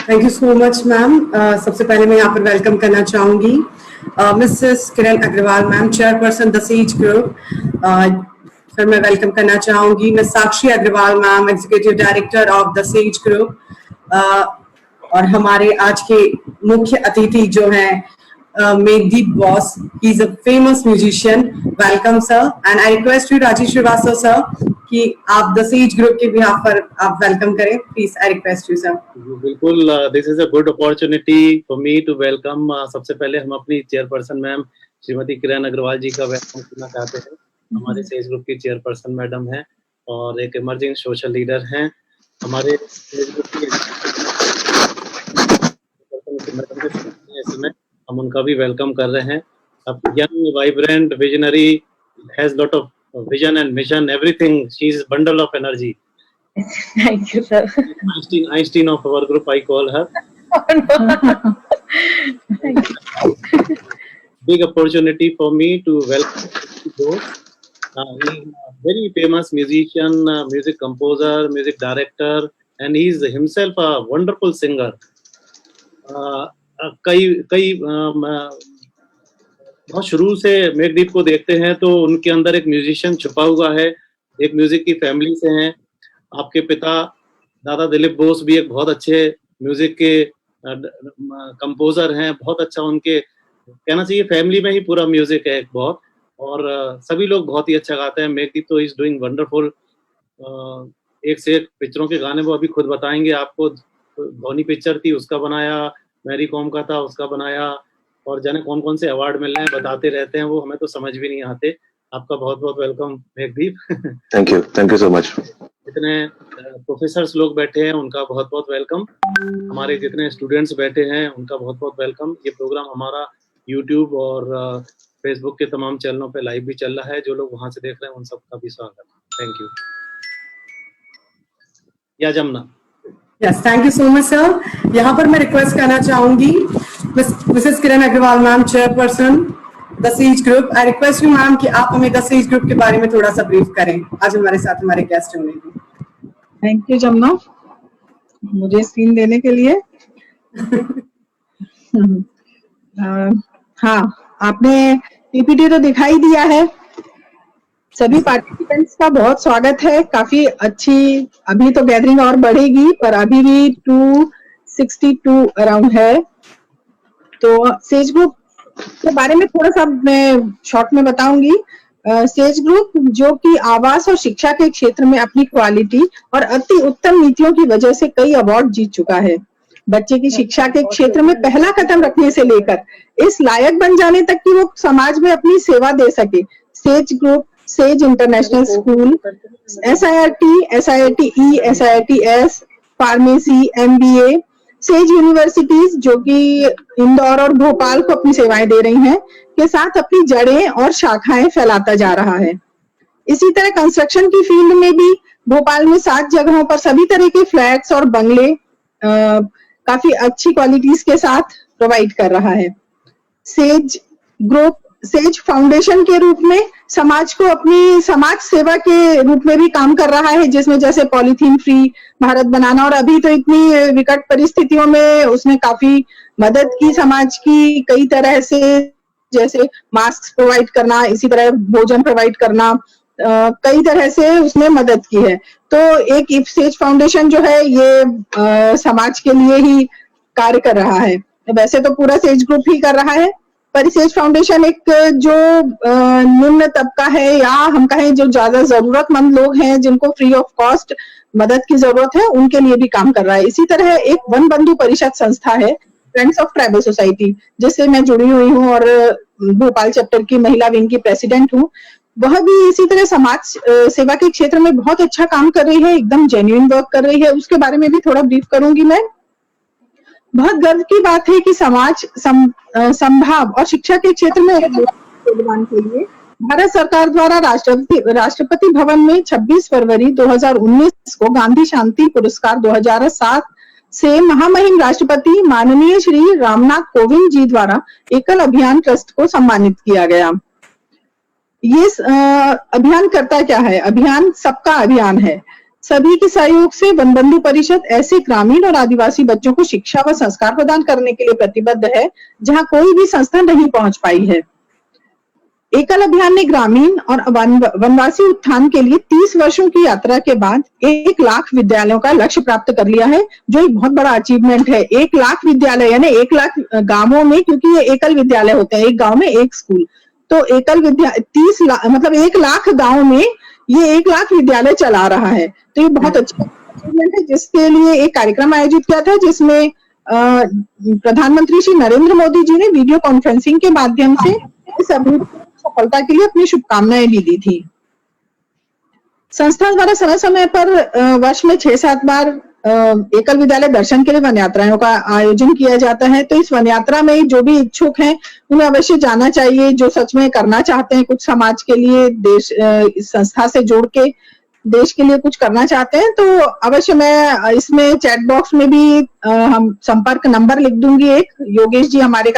Thank you so much ma'am. सबसे पहले मैं यहाँ पर वेलकम करना चाहूंगी Mrs Kiran Agarwal ma'am, chairperson the says group. फिर मैं वेलकम करना चाहूंगी Miss Sakshi Agarwal ma'am, executive director of the says group. और हमारे आज के मुख्य अतिथि जो हैं Meghdeep Bose, he is a famous musician. Welcome sir, and I request you Rajiv Srivastava sir कि आप द सेज ग्रुप के बिहाफ पर आप वेलकम करें, please. I request you sir. बिल्कुल, this is a good opportunity for me to welcome. सबसे पहले हम अपनी चेयरपर्सन मैम श्रीमती किरण अग्रवाल जी का वेलकम करना चाहते हैं। हमारे सेज ग्रुप की चेयरपर्सन मैडम हैं और एक इमर्जिंग सोशल लीडर हैं। हमारे सेज ग्रुप की इसमें हम उनका भी वेलकम कर रहे हैं। अब young, vibrant, visionary, has lot of vision and mission, everything. She is bundle of energy. Thank you, sir. Einstein of our group, I call her. Thank you. Big opportunity for me to welcome both. He is a very famous musician, music composer, music director, and he is himself a wonderful singer. बहुत शुरू से मेघदीप को देखते हैं तो उनके अंदर एक म्यूजिशियन छुपा हुआ है। एक म्यूजिक की फैमिली से हैं। आपके पिता दादा दिलीप बोस भी एक बहुत अच्छे म्यूजिक के कंपोजर हैं। बहुत अच्छा, उनके कहना चाहिए फैमिली में ही पूरा म्यूजिक है बहुत, और सभी लोग बहुत ही अच्छा गाते हैं। मेघदीप तो इज डूइंग वंडरफुल। एक से एक पिक्चरों के गाने वो अभी खुद बताएंगे आपको। धोनी पिक्चर थी उसका बनाया, मैरी कॉम का था उसका बनाया, और जाने कौन कौन से अवार्ड मिल रहे हैं बताते रहते हैं वो, हमें तो समझ भी नहीं आते। आपका बहुत बहुत welcome Meghdeep. Thank you so much. जितने प्रोफेसर्स लोग बैठे हैं उनका बहुत बहुत वेलकम। हमारे जितने स्टूडेंट्स बैठे हैं उनका बहुत बहुत वेलकम। ये प्रोग्राम हमारा यूट्यूब और फेसबुक के तमाम चैनलों पे लाइव भी चल रहा है। जो लोग वहां से देख रहे हैं उन सबका भी स्वागत। Thank you. या Jamuna. Yes, thank you so much sir. यहाँ पर मैं रिक्वेस्ट करना चाहूंगी Mrs Kiran Agarwal ma'am, chairperson the says group. I request you ma'am कि आप हमें द सेज ग्रुप के बारे में थोड़ा सा ब्रीफ करें। आज हमारे साथ हमारे गेस्ट होंगे। थैंक यू जमुना, मुझे स्क्रीन देने के लिए। हाँ, आपने पीपीटी तो दिखाई दिया है। सभी पार्टिसिपेंट्स का बहुत स्वागत है। काफी अच्छी, अभी तो गैदरिंग और बढ़ेगी, पर अभी भी 262 अराउंड है। तो सेज ग्रुप के बारे में थोड़ा सा मैं शॉर्ट में बताऊंगी। सेज ग्रुप जो कि आवास और शिक्षा के क्षेत्र में अपनी क्वालिटी और अति उत्तम नीतियों की वजह से कई अवार्ड जीत चुका है। बच्चे की शिक्षा के क्षेत्र में पहला कदम रखने से लेकर इस लायक बन जाने तक कि वो समाज में अपनी सेवा दे सके। Says group, says international school, SIRT, SIRTE, SIRTS, pharmacy, MBA, says universities जो कि इंदौर और भोपाल को अपनी सेवाएं दे रही हैं, के साथ अपनी जड़ें और शाखाएं फैलाता जा रहा है। इसी तरह कंस्ट्रक्शन की फील्ड में भी भोपाल में 7 जगहों पर सभी तरह के फ्लैट्स और बंगले काफी अच्छी क्वालिटीज के साथ प्रोवाइड कर रहा है। सेज ग्रुप सेज फाउंडेशन के रूप में समाज को अपनी समाज सेवा के रूप में भी काम कर रहा है, जिसमें जैसे पॉलीथीन फ्री भारत बनाना, और अभी तो इतनी विकट परिस्थितियों में उसने काफी मदद की समाज की कई तरह से, जैसे मास्क प्रोवाइड करना, इसी तरह भोजन प्रोवाइड करना, कई तरह से उसने मदद की है। तो एक इफ सेज फाउंडेशन जो है ये समाज के लिए ही कार्य कर रहा है। वैसे तो पूरा सेज ग्रुप ही कर रहा है, पर सेज फाउंडेशन एक जो निम्न तबका है, या हम कहें जो ज्यादा जरूरतमंद लोग हैं जिनको फ्री ऑफ कॉस्ट मदद की जरूरत है, उनके लिए भी काम कर रहा है। इसी तरह एक वन बंधु परिषद संस्था है, फ्रेंड्स ऑफ ट्राइबल सोसाइटी, जिससे मैं जुड़ी हुई हूँ और भोपाल चैप्टर की महिला विंग की प्रेसिडेंट हूँ। वह भी इसी तरह समाज सेवा के क्षेत्र में बहुत अच्छा काम कर रही है, एकदम जेन्युइन वर्क कर रही है। उसके बारे में भी थोड़ा ब्रीफ करूंगी मैं। बहुत गर्व की बात है कि समाज संभाव और शिक्षा के क्षेत्र में योगदान के लिए भारत सरकार द्वारा राष्ट्रपति भवन में 26 फरवरी 2019 को गांधी शांति पुरस्कार 2007 से महामहिम राष्ट्रपति माननीय श्री रामनाथ कोविंद जी द्वारा एकल अभियान ट्रस्ट को सम्मानित किया गया। ये अभियान करता क्या है? अभियान सबका अभियान है। सभी के सहयोग से वन बंधु परिषद ऐसे ग्रामीण और आदिवासी बच्चों को शिक्षा व संस्कार प्रदान करने के लिए प्रतिबद्ध है जहां कोई भी संस्था नहीं पहुंच पाई है। एकल अभियान ने ग्रामीण और वनवासी उत्थान के लिए 30 वर्षों की यात्रा के बाद 1 लाख विद्यालयों का लक्ष्य प्राप्त कर लिया है, जो एक बहुत बड़ा अचीवमेंट है। 1 लाख विद्यालय यानी 1 लाख गांवों में, क्योंकि ये एकल विद्यालय होते हैं, एक गांव में एक स्कूल, तो एकल विद्यालय 30 लाख मतलब 1 लाख गांव में ये 1 लाख विद्यालय चला रहा है। तो ये बहुत अच्छा अचीवमेंट है, जिसके लिए एक कार्यक्रम आयोजित किया था, जिसमें प्रधानमंत्री श्री नरेंद्र मोदी जी ने वीडियो कॉन्फ्रेंसिंग के माध्यम से इस अभियान सफलता के लिए अपनी शुभकामनाएं भी दी थी। संस्था द्वारा समय समय पर वर्ष में 6-7 बार एकल विद्यालय दर्शन के लिए वन यात्राओं का आयोजन किया जाता है। तो इस वन यात्रा में जो भी इच्छुक हैं उन्हें अवश्य जाना चाहिए, जो सच में करना चाहते हैं कुछ समाज के लिए, देश इस संस्था से जोड़ के देश के लिए कुछ करना चाहते हैं, तो अवश्य मैं इसमें चैट बॉक्स में भी हम संपर्क नंबर लिख दूंगी। एक योगेश जी हमारे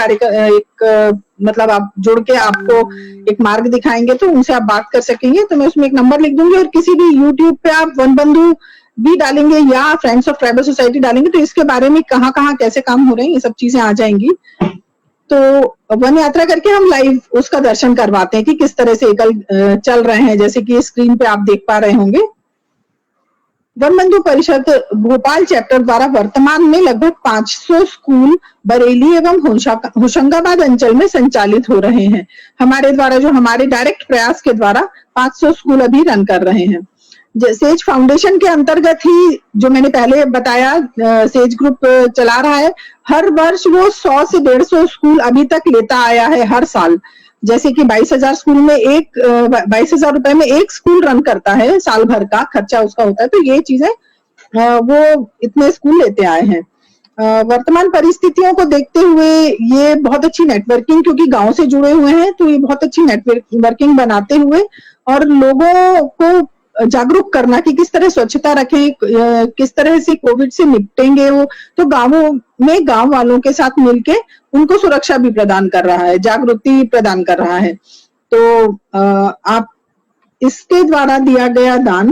मतलब आप जुड़ के आपको एक मार्ग दिखाएंगे, तो उनसे आप बात कर सकेंगे। तो मैं उसमें एक नंबर लिख दूंगी, और किसी भी यूट्यूब पे आप वन बंधु भी डालेंगे या फ्रेंड्स ऑफ ट्राइबल सोसाइटी डालेंगे, तो इसके बारे में कहाँ कैसे काम हो रहे हैं ये सब चीजें आ जाएंगी। तो वन यात्रा करके हम लाइव उसका दर्शन करवाते हैं कि किस तरह से एकल चल रहे हैं, जैसे कि स्क्रीन पे आप देख पा रहे होंगे। वन बंधु परिषद भोपाल चैप्टर द्वारा वर्तमान में लगभग 500 स्कूल बरेली एवं होशंगाबाद अंचल में संचालित हो रहे हैं। हमारे द्वारा, जो हमारे डायरेक्ट प्रयास के द्वारा 500 स्कूल अभी रन कर रहे हैं। सेज फाउंडेशन के अंतर्गत ही, जो मैंने पहले बताया, सेज ग्रुप चला रहा है। हर वर्ष वो 100 से 150 स्कूल अभी तक लेता आया है हर साल। जैसे कि 22,000 स्कूल में 22,000 रुपए में एक स्कूल रन करता है, साल भर का खर्चा उसका होता है। तो ये चीजें वो इतने स्कूल लेते आए हैं। वर्तमान परिस्थितियों को देखते हुए ये बहुत अच्छी नेटवर्किंग, क्योंकि गांव से जुड़े हुए हैं, तो ये बहुत अच्छी नेटवर्किंग बनाते हुए और लोगों को जागरूक करना कि किस तरह स्वच्छता रखें, किस तरह से कोविड से निपटेंगे वो, तो गांवों में गांव वालों के साथ मिलके उनको सुरक्षा भी प्रदान कर रहा है, जागृति प्रदान कर रहा है। तो आप इसके द्वारा दिया गया दान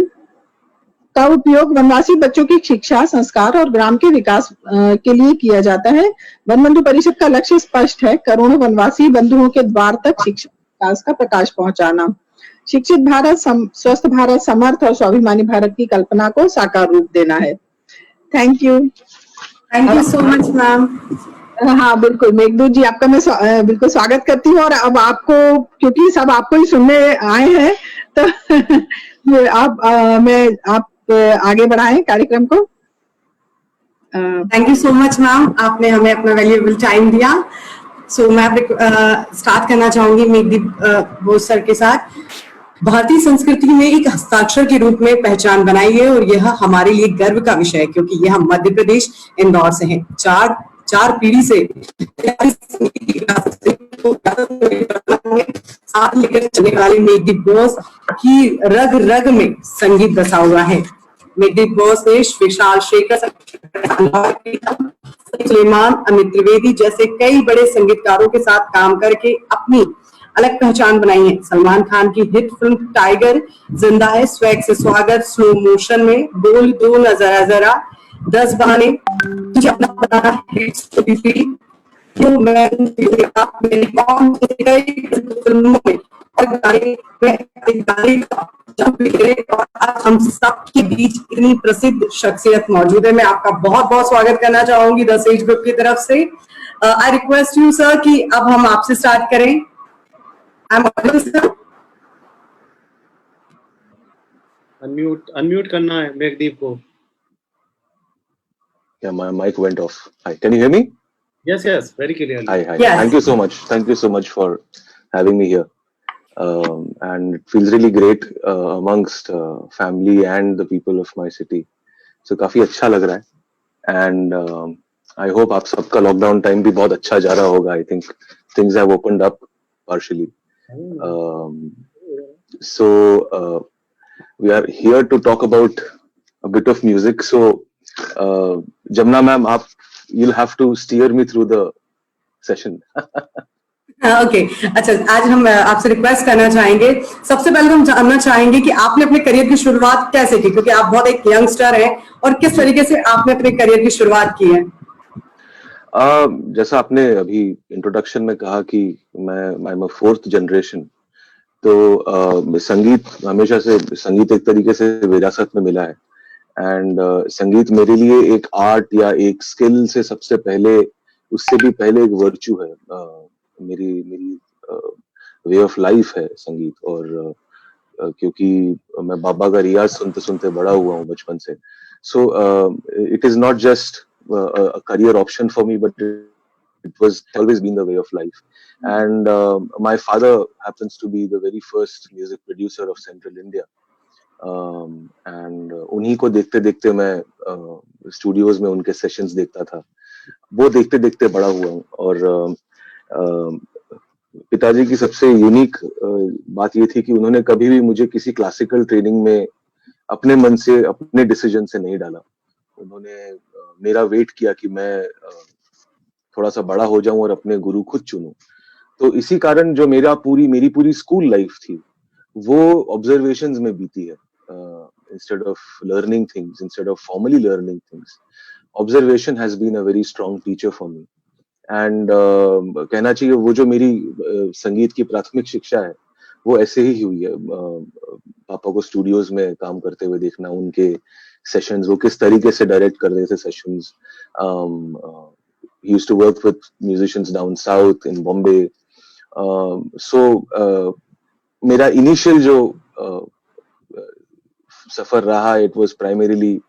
का उपयोग वनवासी बच्चों की शिक्षा, संस्कार और ग्राम के विकास के लिए किया जाता है। वन बंधु परिषद का लक्ष्य स्पष्ट है, करोड़ों वनवासी बंधुओं के द्वार तक शिक्षा विकास का प्रकाश पहुंचाना। शिक्षित भारत, स्वस्थ भारत, समर्थ और स्वाभिमानी भारत की कल्पना को साकार रूप देना है। Thank you so much ma'am. हाँ बिल्कुल मेघदूत जी, आपका मैं बिल्कुल स्वागत करती हूँ। और अब आपको, क्योंकि सब आपको ही सुनने आए हैं, तो आप आगे बढ़ाएं कार्यक्रम को। Thank you so much ma'am, आपने हमें अपना वैल्यूएबल टाइम दिया। सो मैं स्टार्ट करना चाहूंगी मेघदीप बोस सर के साथ। भारतीय संस्कृति में एक हस्ताक्षर के रूप में पहचान बनाई है और यह हमारे लिए गर्व का विषय है, क्योंकि यह हम मध्य प्रदेश इंदौर से हैं। चार पीढ़ी से साथ लेकर चलने वाले मेघदीप बोस की रग रग में संगीत बसा हुआ है। मेघदीप बोस ने विशाल शेखर, सुलेमान, अमित त्रिवेदी जैसे कई बड़े संगीतकारों के साथ काम करके अपनी अलग पहचान बनाई है। सलमान खान की हिट फिल्म टाइगर जिंदा है, स्वैग से स्वागत, स्लो मोशन में, बोल दो न जरा जरा, 10 बहाने, तुझे अपना बनाना है, जो मैं मेरी कौन कई फिल्मों में और गाने और आज हम सबके बीच इतनी प्रसिद्ध शख्सियत मौजूद है। मैं आपका बहुत बहुत स्वागत करना चाहूंगी द सेज ग्रुप की तरफ से। आई रिक्वेस्ट यू सर कि अब हम आपसे स्टार्ट करें। अनम्यूट करना है मेघदीप को। Yeah, my mic went off. Hi, can you hear me? Yes, very clearly. Hi. Yes. Thank you so much for having me here. And it feels really great amongst family and the people of my city. So काफी अच्छा लग रहा है। And I hope आप सबका lockdown time भी बहुत अच्छा जा रहा होगा। I think things have opened up partially. So we are here to talk about a bit of music. So Jamna ma'am, you'll have to steer me through the session. Okay अच्छा, आज हम आपसे रिक्वेस्ट करना चाहेंगे, सबसे पहले हम जानना चाहेंगे कि आपने अपने करियर की शुरुआत कैसे की, क्योंकि आप बहुत एक यंगस्टर हैं, और किस तरीके से आपने अपने करियर की शुरुआत की है। जैसा आपने अभी इंट्रोडक्शन में कहा कि I am a 4th generation, तो संगीत हमेशा से, संगीत एक तरीके से विरासत में मिला है। एंड संगीत मेरे लिए एक आर्ट या एक स्किल से सबसे पहले, उससे भी पहले एक वर्च्यू है। मेरी वे ऑफ लाइफ है संगीत। और क्योंकि मैं बाबा का रियाज सुनते सुनते बड़ा हुआ हूँ बचपन से, so it is not just a career option for me, but it was always been the way of life. And my father happens to be the very first music producer of Central India. And उन्हीं को देखते देखते मैं studios में उनके sessions देखता था, वो देखते देखते बड़ा हुआ हूँ। और पिताजी की सबसे यूनिक बात ये थी कि उन्होंने कभी भी मुझे किसी क्लासिकल ट्रेनिंग में अपने मन से, अपने डिसीजन से नहीं डाला। उन्होंने मेरा वेट किया कि मैं थोड़ा सा बड़ा हो जाऊं और अपने गुरु खुद चुनूं। तो इसी कारण जो मेरी पूरी स्कूल लाइफ थी वो ऑब्जर्वेशंस में बीती है। Instead of learning things, instead of formally learning things, observation has been a very strong teacher for me. And कहना चाहिए वो जो मेरी संगीत की प्राथमिक शिक्षा है वो ऐसे ही हुई है। पापा को स्टूडियोज में काम करते हुए देखना, उनके सेशंस, वो किस तरीके से डायरेक्ट कर रहे थे sessions. He used to work with musicians down south in Bombay. So मेरा इनिशियल जो सफर रहा, it was primarily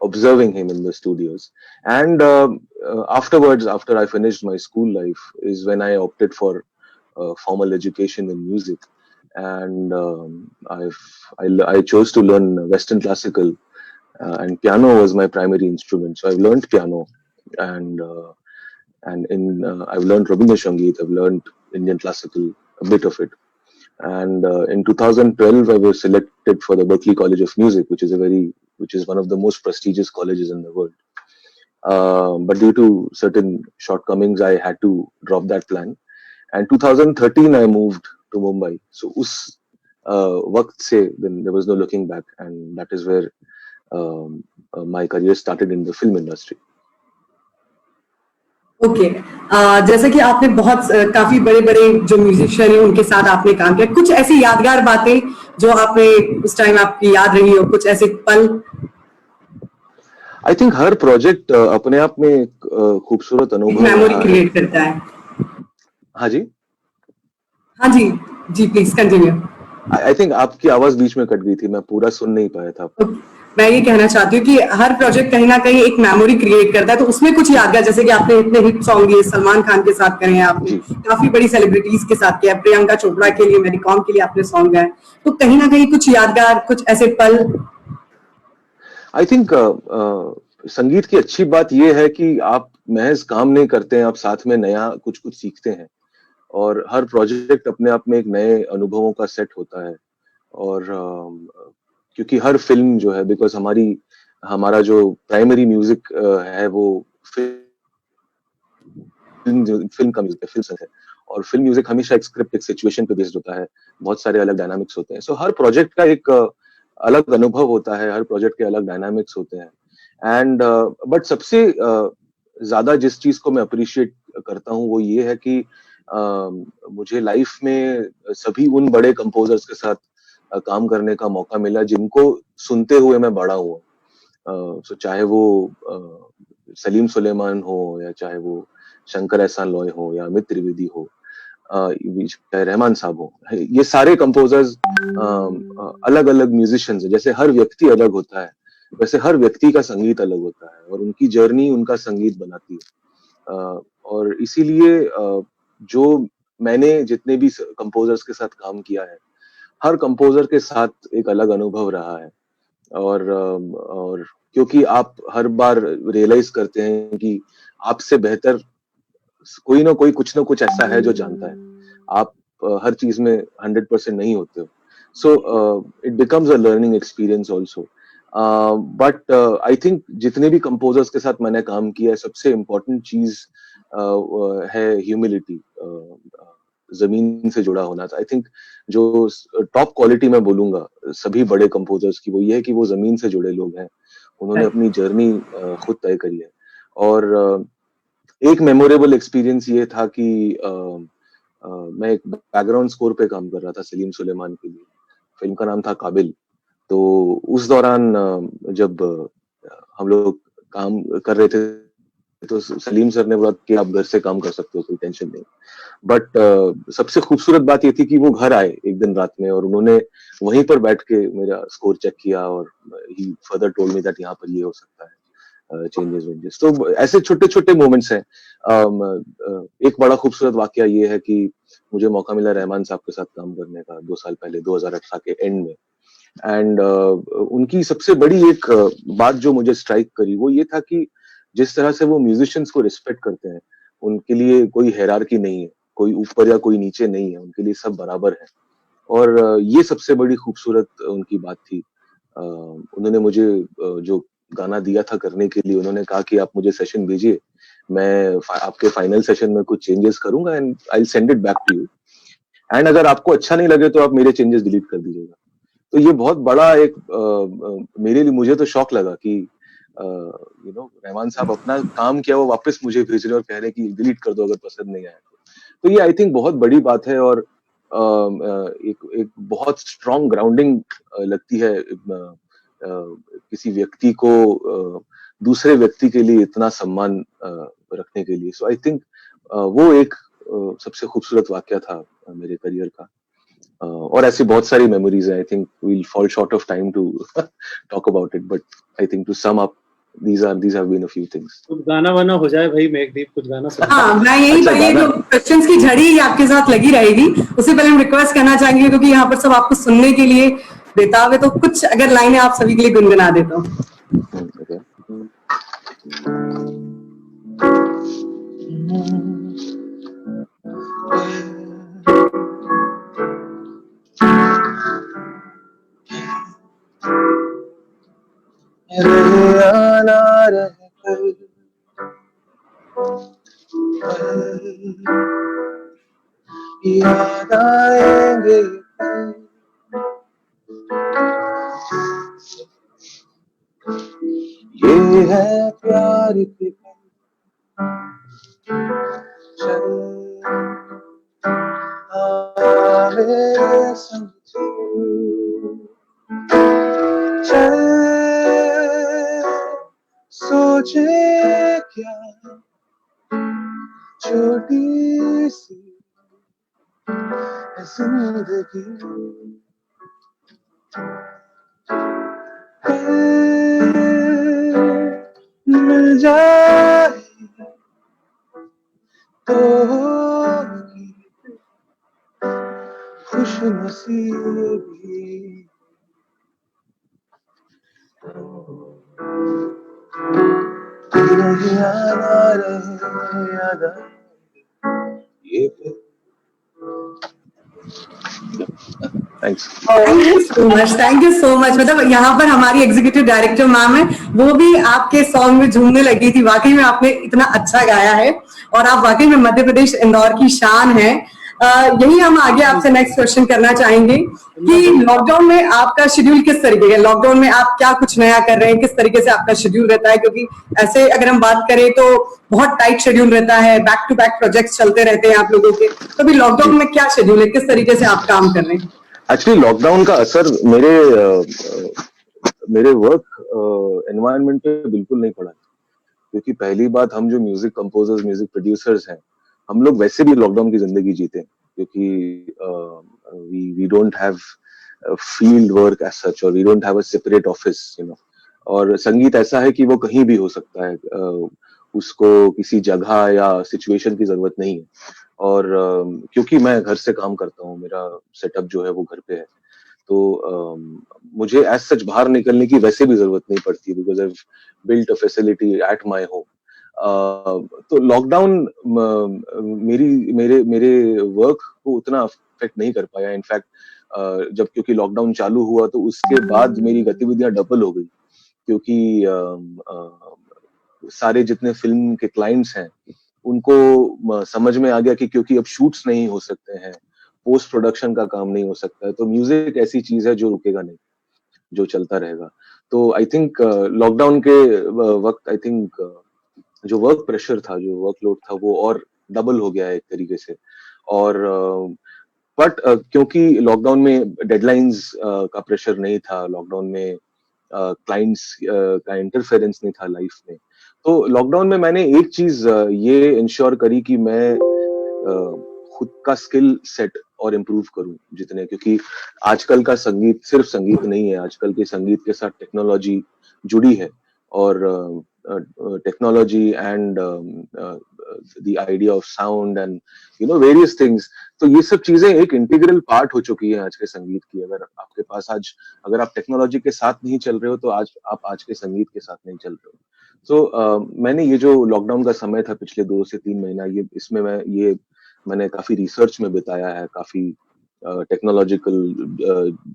observing him in the studios. And afterwards, after I finished my school life, is when I opted for formal education in music. And I chose to learn Western classical. And piano was my primary instrument, so I've learned piano, and I've learned Rabindra Sangeet, I've learned Indian classical, a bit of it. And in 2012, I was selected for the Berklee College of Music, which is one of the most prestigious colleges in the world. But due to certain shortcomings, I had to drop that plan. And 2013, I moved to Mumbai. So us waqt se, then there was no looking back, and that is where my career started in the film industry. Okay जैसा कि आपने काफी बड़े बड़े जो musician हैं उनके साथ आपने काम किया, कुछ ऐसी यादगार बातें जो आपने उस टाइम आपकी याद रही हो, कुछ ऐसे पल? आई थिंक हर प्रोजेक्ट अपने आप में एक खूबसूरत एक अनुभव मेमोरी रहा है। क्रिएट करता है। हाँ जी, हाँ जी, जी प्लीज कंटिन्यू। आई थिंक आपकी आवाज बीच में कट गई थी, मैं पूरा सुन नहीं पाया था। मैं ये कहना चाहती हूँ कि हर प्रोजेक्ट कहीं ना कहीं एक मेमोरी क्रिएट करता है, तो उसमें कुछ यादगार, जैसे कि आपने इतने हिट सॉन्ग ये सलमान खान के साथ करे हैं, आपने जी, काफी बड़ी सेलिब्रिटीज के साथ किया, प्रियंका चोपड़ा के लिए, मेरी कॉम के लिए आपने सॉन्ग गाए, तो कहीं ना कहीं कुछ यादगार, कुछ ऐसे पल? आई थिंक संगीत की अच्छी बात यह है कि आप महज काम नहीं करते हैं, आप साथ में नया कुछ कुछ सीखते हैं, और हर प्रोजेक्ट अपने आप में एक नए अनुभवों का सेट होता है। और क्योंकि हर फिल्म जो है, बिकॉज हमारा जो प्राइमरी म्यूजिक है वो फिल्म का म्यूजिक है, फिल्म है, और फिल्म म्यूजिक हमेशा एक स्क्रिप्ट, एक सिचुएशन पे बेस्ड होता है, बहुत सारे अलग डायनामिक्स होते हैं। सो हर प्रोजेक्ट का एक अलग अनुभव होता है, हर प्रोजेक्ट के अलग डायनामिक्स होते हैं। एंड बट सबसे ज्यादा जिस चीज को मैं अप्रिशिएट करता हूँ वो ये है कि मुझे लाइफ में सभी उन बड़े कंपोजर्स के साथ काम करने का मौका मिला जिनको सुनते हुए मैं बड़ा हुआ। सो चाहे वो सलीम सुलेमान हो, या चाहे वो शंकर एहसान लॉय हो, या अमित त्रिवेदी हो, चाहे रहमान साहब हो, ये सारे कंपोजर्स अलग अलग म्यूजिशियंस हैं। जैसे हर व्यक्ति अलग होता है, वैसे हर व्यक्ति का संगीत अलग होता है, और उनकी जर्नी उनका संगीत बनाती है। और इसीलिए जो मैंने जितने भी कंपोजर्स के साथ काम किया है, हर कंपोजर के साथ एक अलग अनुभव रहा है। और क्योंकि आप हर बार रियलाइज करते हैं कि आपसे बेहतर कोई ना कोई कुछ ना कुछ ऐसा है जो जानता है। आप हर चीज में 100% नहीं होते हो। So it becomes a learning experience also. But I think जितने भी कंपोजर्स के साथ मैंने काम किया है, सबसे इम्पोर्टेंट चीज है ह्यूमिलिटी, जमीन से जुड़ा होना। आई थिंक जो टॉप क्वालिटी मैं बोलूंगा सभी बड़े कंपोजर्स की, वो ये है कि वो जमीन से जुड़े लोग हैं, उन्होंने अपनी जर्नी खुद तय करी है। और एक मेमोरेबल एक्सपीरियंस ये था कि मैं एक बैकग्राउंड स्कोर पे काम कर रहा था सलीम सुलेमान के लिए। फिल्म का नाम था काबिल। तो उस दौरान जब हम लोग काम कर रहे थे, तो सलीम सर ने बोला कि आप घर से काम कर सकते हो, कोई टेंशन नहीं। बट सबसे खूबसूरत बात ये थी कि वो घर आए एक दिन रात में, और उन्होंने वहीं पर बैठ के मेरा स्कोर चेक किया, और ही फर्दर टोल्ड मी दैट यहाँ पर ये हो सकता है, चेंजेस वेंजेस। तो ऐसे छोटे छोटे मोमेंट्स हैं। एक बड़ा खूबसूरत वाकया ये है कि मुझे मौका मिला रहमान साहब के साथ काम करने का 2 साल पहले, 2018 के एंड में। एंड उनकी सबसे बड़ी एक बात जो मुझे स्ट्राइक करी वो ये था कि जिस तरह से वो म्यूजिशियंस को रिस्पेक्ट करते हैं, उनके लिए कोई हायरार्की नहीं है, कोई ऊपर या कोई नीचे नहीं है, उनके लिए सब बराबर है। और ये सबसे बड़ी खूबसूरत उनकी बात थी। उन्होंने मुझे जो गाना दिया था करने के लिए, उन्होंने कहा कि आप मुझे सेशन भेजिए, मैं आपके फाइनल सेशन में कुछ चेंजेस करूंगा and I will send it back to you, and अगर आपको अच्छा नहीं लगे तो आप मेरे चेंजेस डिलीट कर दीजिएगा। तो ये बहुत बड़ा एक मेरे लिए, मुझे तो शौक लगा कि रहमान साहब अपना काम किया वो वापस मुझे भेज रहे और कह रहे कि डिलीट कर दो अगर पसंद नहीं आया तो ये आई थिंक बहुत बड़ी बात है। और एक बहुत स्ट्रॉन्ग ग्राउंडिंग लगती है किसी व्यक्ति को दूसरे व्यक्ति के लिए इतना सम्मान रखने के लिए। सो आई थिंक वो एक सबसे खूबसूरत वाकया था मेरे करियर का। और ऐसी बहुत सारी मेमोरीज हैं। I think we'll fall short of time to talk about it, but I think to sum up, these have been a few things. कुछ गाना वाना हो जाए भाई मेघदीप, कुछ गाना सुना। हाँ, मैं यही अच्छा, पर, ये गाना। जो क्वेश्चंस की झड़ी ये आपके साथ लगी रहेगी। उससे पहले हम रिक्वेस्ट करना चाहेंगे, क्योंकि यहाँ पर सब आपको सुनने के लिए बेताब है, तो कुछ अगर लाइनें आप सभी के लिए गुनगुना देता हूँ। Okay. याद आएंगे ये है प्यार के चल आवे समझे चल सोचे क्या छोटी सी है जिंदगी, मिल जाए तो होगी खुश नसीबी। नहीं याद आ रहे, याद आ ये thanks. Thank you so much. मतलब यहाँ पर हमारी एग्जीक्यूटिव डायरेक्टर मैम है, वो भी आपके सॉन्ग में झूमने लगी थी। वाकई में आपने इतना अच्छा गाया है और आप वाकई में मध्य प्रदेश इंदौर की शान है। यही हम आगे आपसे नेक्स्ट क्वेश्चन करना चाहेंगे कि लॉकडाउन में आपका शेड्यूल किस तरीके का, लॉकडाउन में आप क्या कुछ नया कर रहे हैं, किस तरीके से आपका शेड्यूल रहता है? क्योंकि ऐसे अगर हम बात करें तो बहुत टाइट शेड्यूल रहता है, बैक टू बैक प्रोजेक्ट्स चलते रहते हैं आप लोगों के, तो अभी लॉकडाउन में क्या शेड्यूल है, किस तरीके से आप काम कर रहे हैं? एक्चुअली लॉकडाउन का असर मेरे वर्क एनवायरनमेंट पे बिल्कुल नहीं पड़ा, क्योंकि पहली बात हम जो म्यूजिक कंपोजर्स, म्यूजिक प्रोड्यूसर्स हैं, हम लोग वैसे भी लॉकडाउन की जिंदगी जीते हैं, क्योंकि we don't have field work as such, और we don't have a separate office, you know. और संगीत ऐसा है कि वो कहीं भी हो सकता है, उसको किसी जगह या सिचुएशन की जरूरत नहीं है। और क्योंकि मैं घर से काम करता हूँ, मेरा सेटअप जो है वो घर पे है, तो मुझे एज सच बाहर निकलने की वैसे भी जरूरत नहीं पड़ती, because I have built a facility at my home. तो लॉकडाउन मेरे वर्क को उतना अफेक्ट नहीं कर पाया। इनफैक्ट जब क्योंकि लॉकडाउन चालू हुआ तो उसके बाद मेरी गतिविधियां डबल हो गई, क्योंकि सारे जितने फिल्म के क्लाइंट्स हैं उनको समझ में आ गया कि क्योंकि अब शूट्स नहीं हो सकते हैं, पोस्ट प्रोडक्शन का काम नहीं हो सकता है, तो म्यूजिक ऐसी चीज है जो रुकेगा नहीं, जो चलता रहेगा। तो आई थिंक लॉकडाउन के वक्त आई थिंक जो वर्क प्रेशर था, जो वर्कलोड था, वो और डबल हो गया है एक तरीके से। और बट क्योंकि लॉकडाउन में डेडलाइंस का प्रेशर नहीं था, लॉकडाउन में क्लाइंट्स का इंटरफेरेंस नहीं था लाइफ में, तो लॉकडाउन में मैंने एक चीज ये इंश्योर करी कि मैं खुद का स्किल सेट और इम्प्रूव करूं जितने, क्योंकि आजकल का संगीत सिर्फ संगीत नहीं है, आजकल के संगीत के साथ टेक्नोलॉजी जुड़ी है, और technology and the idea of sound and you know various things, तो ये सब चीजें एक इंटीग्रल पार्ट हो चुकी है आज के संगीत की। अगर आपके पास अगर आप टेक्नोलॉजी के साथ नहीं चल रहे हो तो आप आज के संगीत के साथ नहीं चल रहे हो। तो मैंने ये जो लॉकडाउन का समय था पिछले 2 से 3 महीना, इसमें मैंने काफी रिसर्च में बिताया है, काफी टेक्नोलॉजिकल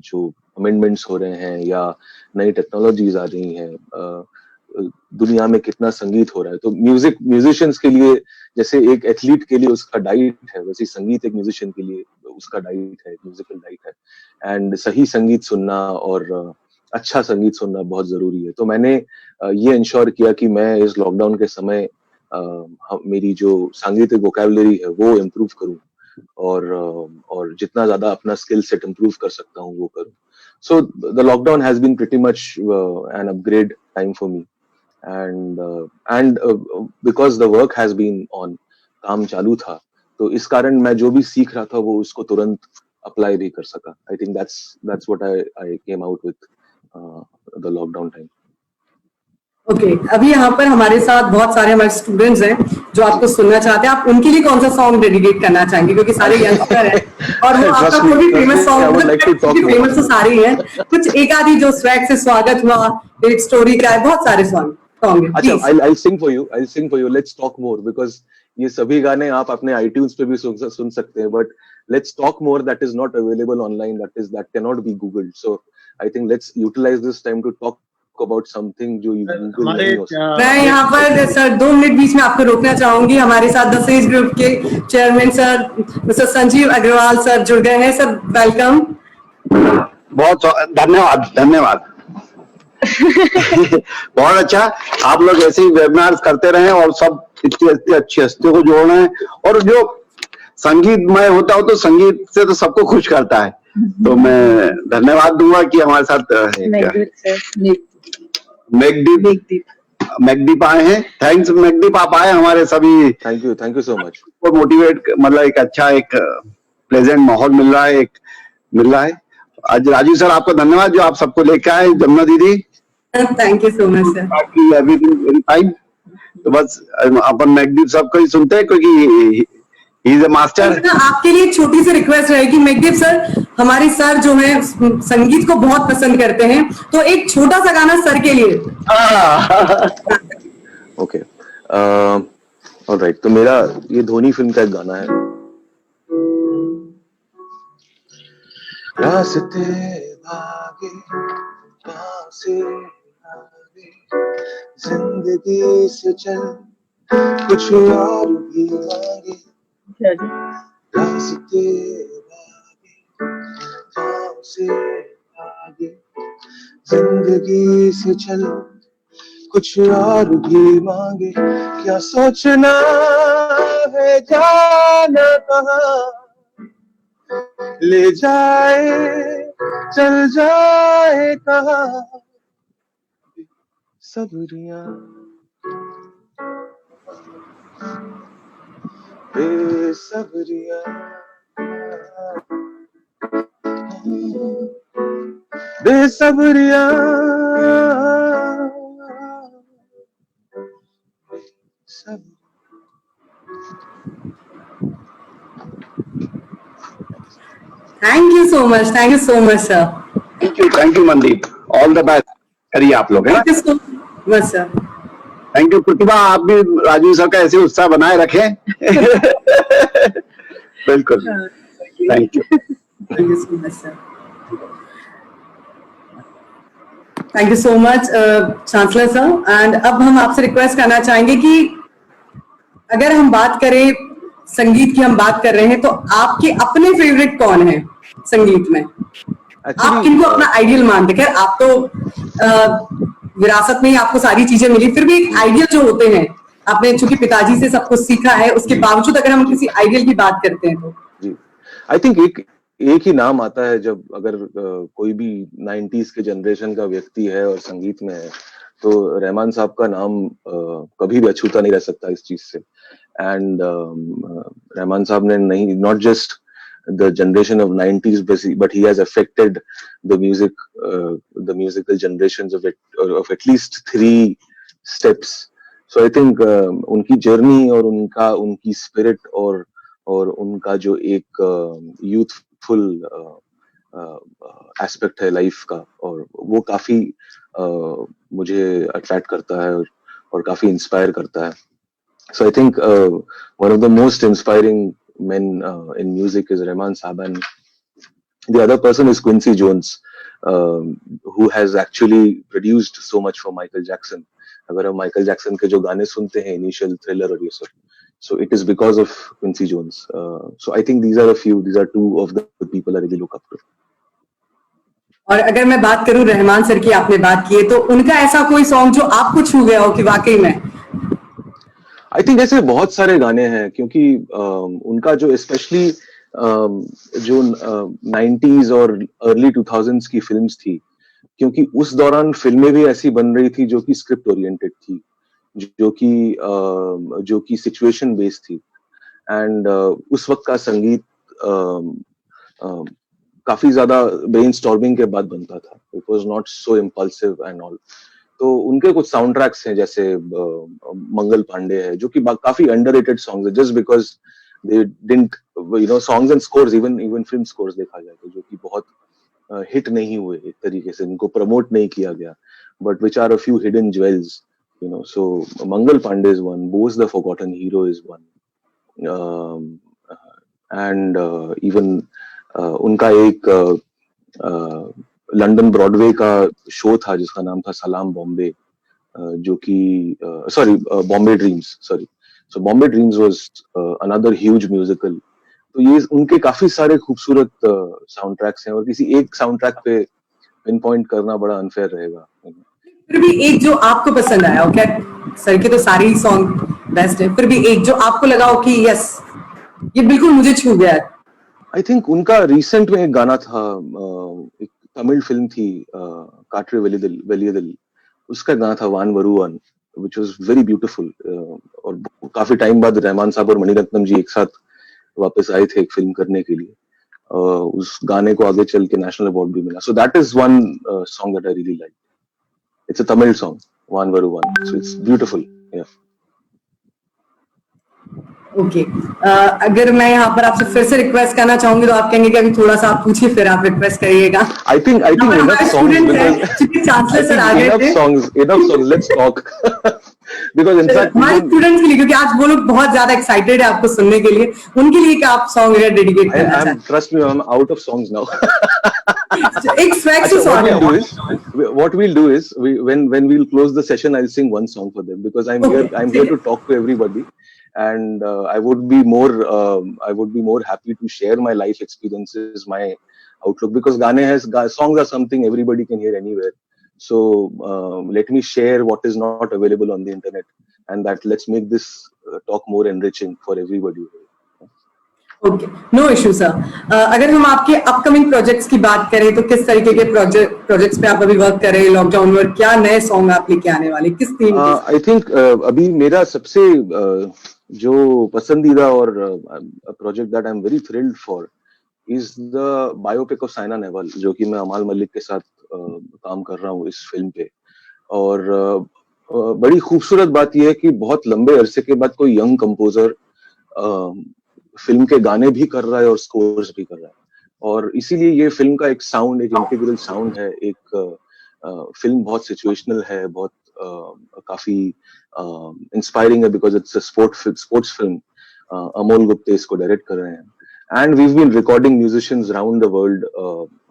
जो अमेंडमेंट्स हो रहे हैं या नई टेक्नोलॉजीज आ रही हैं, दुनिया में कितना संगीत हो रहा है। तो म्यूजिशियंस के लिए जैसे एक एथलीट के लिए उसका डाइट है, वैसे संगीत एक म्यूजिशियन के लिए उसका डाइट है, म्यूजिकल डाइट है। एंड सही संगीत सुनना और अच्छा संगीत सुनना बहुत जरूरी है। तो मैंने ये इंश्योर किया कि मैं इस लॉकडाउन के समय मेरी जो सांगीतिक वोकैबुलरी है वो इम्प्रूव करूं, और जितना ज्यादा अपना स्किल सेट इम्प्रूव कर सकता हूं वो करूं। So the lockdown has been pretty much an upgrade time for me, and because the work has been on, काम चालू था, तो इस कारण मैं जो भी सीख रहा था वो उसको तुरंत अप्लाई भी कर सका। I think that's what I came out with the lockdown time. Okay, अभी यहाँ पर हमारे साथ बहुत सारे हमारे स्टूडेंट्स हैं जो आपको सुनना चाहते हैं, आप उनके लिए कौन सा सॉन्ग डेडिकेट करना चाहेंगे? क्योंकि सारे यंगस्टर हैं और वो आपका कोई भी फेमस सॉन्ग, फेमस तो सारे ही हैं, कुछ एक आधी जो स्वैग से स्वागत हुआ, एक स्टोरी का है, बहुत सारे सॉन्ग अच्छा, I'll sing for you, let's talk more, because ये सभी गाने आप अपने iTunes पे भी सुन सकते हैं, but let's talk more that is not available online, that cannot be googled. So I think let's utilize this time to talk about something जो Google नहीं हो सकता। मैं यहाँ पर सर 2 मिनट बीच में आपको रोकना चाहूंगी। हमारे साथ द सेज ग्रुप के chairman sir mister Sanjeev Agarwal sir जुड़ गए हैं। Sir welcome. बहुत धन्यवाद बहुत अच्छा, आप लोग ऐसे ही वेबिनार करते रहें और सब इतनी अच्छी हस्तियों को जोड़ रहे हैं। और जो संगीतमय होता हो तो संगीत से तो सबको खुश करता है, तो मैं धन्यवाद दूंगा कि हमारे साथ Megdip sir. मैगदीप मैगदीप आए हैं। थैंक्स मैगदीप, आप आए हमारे सभी थैंक यू सो मच। को मोटिवेट, मतलब एक अच्छा एक प्लेजेंट माहौल मिल रहा है। आज राजू सर आपको धन्यवाद जो आप सबको लेके आए, जमुना दीदी, thank you so much sir. बाकी एवरीथिंग वेरी फाइन। तो बस अपन मैगदीप साहब को ही सुनते हैं क्योंकि ही इज अ मास्टर। आपके लिए एक छोटी सी रिक्वेस्ट रहेगी मैगदीप सर, हमारी सर जो है संगीत को बहुत पसंद करते हैं, तो एक छोटा सा गाना सर के लिए। ओके, ऑलराइट, तो मेरा ये धोनी फिल्म का एक गाना है। रास्ते भागे पाँव से आगे, जिंदगी से चल कुछ और भी मांगे। रास्ते भागे पाँव से आगे, जिंदगी से चल कुछ और भी मांगे। क्या सोचना है जाना कहाँ, ले जाए चल जाए कहाँ। सबरियां बेसब्रियां बेसब्रियां सब। Thank you so much sir. Thank you Mandeep, all the best करिए आप लोग, है ना। Thank you so much sir. Thank you Pratibha, आप भी राजू सर का ऐसे उत्साह बनाए रखें। बिल्कुल, thank you so much sir. Thank you so much chancellor sir. And अब हम आपसे रिक्वेस्ट करना चाहेंगे कि अगर हम बात करें संगीत की, हम बात कर रहे हैं, तो आपके अपने फेवरेट कौन है संगीत में? आप किनको अपना आइडियल मानते? खैर आप तो विरासत में ही आपको सारी चीजें मिली, फिर भी एक आइडियल जो होते हैं, आपने चूंकि पिताजी से सब कुछ सीखा है, उसके बावजूद अगर हम किसी आइडियल की बात करते हैं तो जी, आई थिंक एक ही नाम आता है जब अगर कोई भी 90s के जनरेशन का व्यक्ति है और संगीत में है, तो रहमान साहब का नाम कभी भी अछूता नहीं रह सकता इस चीज से। एंड रहमान साहब ने नहीं, not just the generation of 90s, but he has affected the musical generations of at least 3 steps. So I think उनकी जर्नी और उनकी स्पिरिट और उनका जो एक यूथफुल एस्पेक्ट है लाइफ का, और वो काफी मुझे अट्रैक्ट करता है और काफी इंस्पायर करता है. So I think one of the most inspiring men in music is Rahman Saab, and the other person is Quincy Jones, who has actually produced so much for Michael Jackson. अगर हम Michael Jackson के जो गाने सुनते हैं, initial, thriller और ये सब, so it is because of Quincy Jones. So I think these are two of the people I really look up to. और अगर मैं बात करूं रहमान सर की, आपने बात की है, तो उनका ऐसा कोई सॉन्ग जो आपको छू गया हो कि वाकई में? आई थिंक ऐसे बहुत सारे गाने हैं, क्योंकि उनका जो स्पेशली जो 90s और अर्ली 2000s की फिल्म्स थी, क्योंकि उस दौरान फिल्में भी ऐसी बन रही थी जो कि स्क्रिप्ट ओरिएंटेड थी, जो कि सिचुएशन बेस्ड थी, एंड उस वक्त का संगीत काफी ज्यादा ब्रेनस्टॉर्मिंग के बाद बनता था. It was not so impulsive and all. तो उनके कुछ साउंड ट्रैक्स हैं, जैसे मंगल पांडे है, जो कि काफी अंडररेटेड सॉन्ग्स है, just because they didn't, you know, songs and scores, even film scores देखा जाए तो, जो कि बहुत हिट नहीं हुए एक तरीके से, इनको प्रमोट नहीं किया गया, but which are a few hidden jewels, you know. So Mangal Pandey is one, Bose the forgotten hero is one, and even उनका एक लंदन ब्रॉडवे का शो था जिसका नाम था सलाम बॉम्बे, जो कि Bombay dreams, so Bombay dreams was another huge musical. तो ये उनके काफी सारे खूबसूरत साउंड ट्रैक्स हैं, और किसी एक साउंड ट्रैक पे पिन पॉइंट करना बड़ा अनफेयर रहेगा. फिर भी एक जो आपको पसंद आया हो, क्या सर के तो सारे ही सॉन्ग बेस्ट है, फिर भी एक जो आपको लगा हो कि यस, ये बिल्कुल मुझे छू गया है? आई थिंक उनका रिसेंट में एक गाना था, एक तमिल फिल्म थी काट्रे वेलियदिल, उसका गाना था वान वरुवन, which was very beautiful. और काफी टाइम बाद रहमान साहब और मणिरत्नम जी एक साथ वापस आए थे एक फिल्म करने के लिए. उस गाने को आगे चल के नेशनल अवार्ड भी मिला. So that is one song that I really like. It's a Tamil song, Van Varuvan. So it's beautiful. Yeah. Okay अगर मैं यहाँ पर आपसे फिर से रिक्वेस्ट करना चाहूंगी तो आप कहेंगे कि अभी थोड़ा सा आप पूछिए फिर आप रिक्वेस्ट करिएगा. I think enough songs because chancellor sir आ गए थे. enough songs. Let's talk. Because in fact हमारे स्टूडेंट्स के लिए, क्योंकि आज वो लोग बहुत ज्यादा एक्साइटेड है आपको सुनने के लिए, उनके लिए क्या आप सॉन्ग डेडिकेट करना चाहते हैं? trust me, I'm out of songs now. एक स्वैग से सॉन्ग है. What we'll do is when we'll close the session, I'll sing one song for them because I'm here to talk to everybody, and I would be more happy to share my life experiences, my outlook, because songs are something everybody can hear anywhere. So let me share what is not available on the internet, and let's make this talk more enriching for everybody. Okay, no issue sir. अगर हम आपके upcoming projects की बात करें तो किस तरीके के प्रोजेक्ट्स पे आप अभी वर्क कर रहे हैं लॉकडाउन में, क्या नए सॉन्ग आप लेके आने वाले, किस थीम पे? आई थिंक अभी मेरा सबसे जो पसंदीदा और project that I am very thrilled for is the biopic of Saina Nehwal, जो कि मैं अमाल मलिक के साथ काम कर रहा हूँ इस फिल्म पे. और बड़ी खूबसूरत बात यह है कि बहुत लंबे अरसे के बाद कोई यंग कंपोजर फिल्म के गाने भी कर रहा है और स्कोर्स भी कर रहा है. और इसीलिए ये फिल्म का एक साउंड, एक इंटीग्रल साउंड है. एक फिल्म बहुत सिचुएशनल है, बहुत काफी इंस्पायरिंग है because it's a sports film. Amol Gupte इसको डायरेक्ट कर रहे हैं. And we been recording musicians around the world.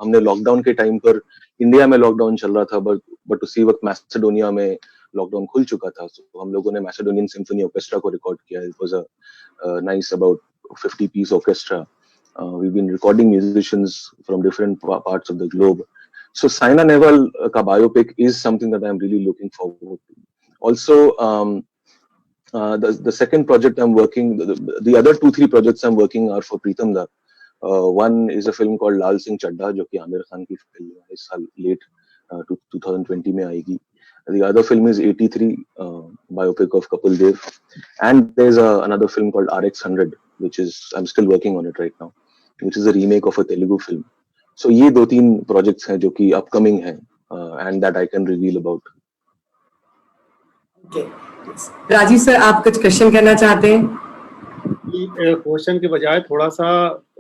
हमने लॉकडाउन के टाइम पर, इंडिया में लॉकडाउन चल रहा था बट उसी वक्त मैसेडोनिया में लॉकडाउन खुल चुका था. तो हम लोगों ने मैसेडोनियन सिम्फनी ऑर्केस्ट्रा को रिकॉर्ड किया. It was a nice about 50-piece orchestra. We've been recording musicians from different parts of the globe. So Saina Nehwal ka biopic is something that I'm really looking forward to. Also, the second project I'm working, the other 2-3 projects I'm working are for Pritam Da. One is a film called Lal Singh Chadda, जो कि आमिर खान की film है, इस साल late 2020 में आएगी. The other film is 83, biopic of Kapil Dev, and there's another film called RX100, which is I'm still working on it right now, which is a remake of a Telugu film. So ये 2-3 projects हैं जो कि upcoming हैं, and that I can reveal about. Okay. Rajeev sir, आप कुछ question करना चाहते हैं? क्वेश्चन के बजाय थोड़ा सा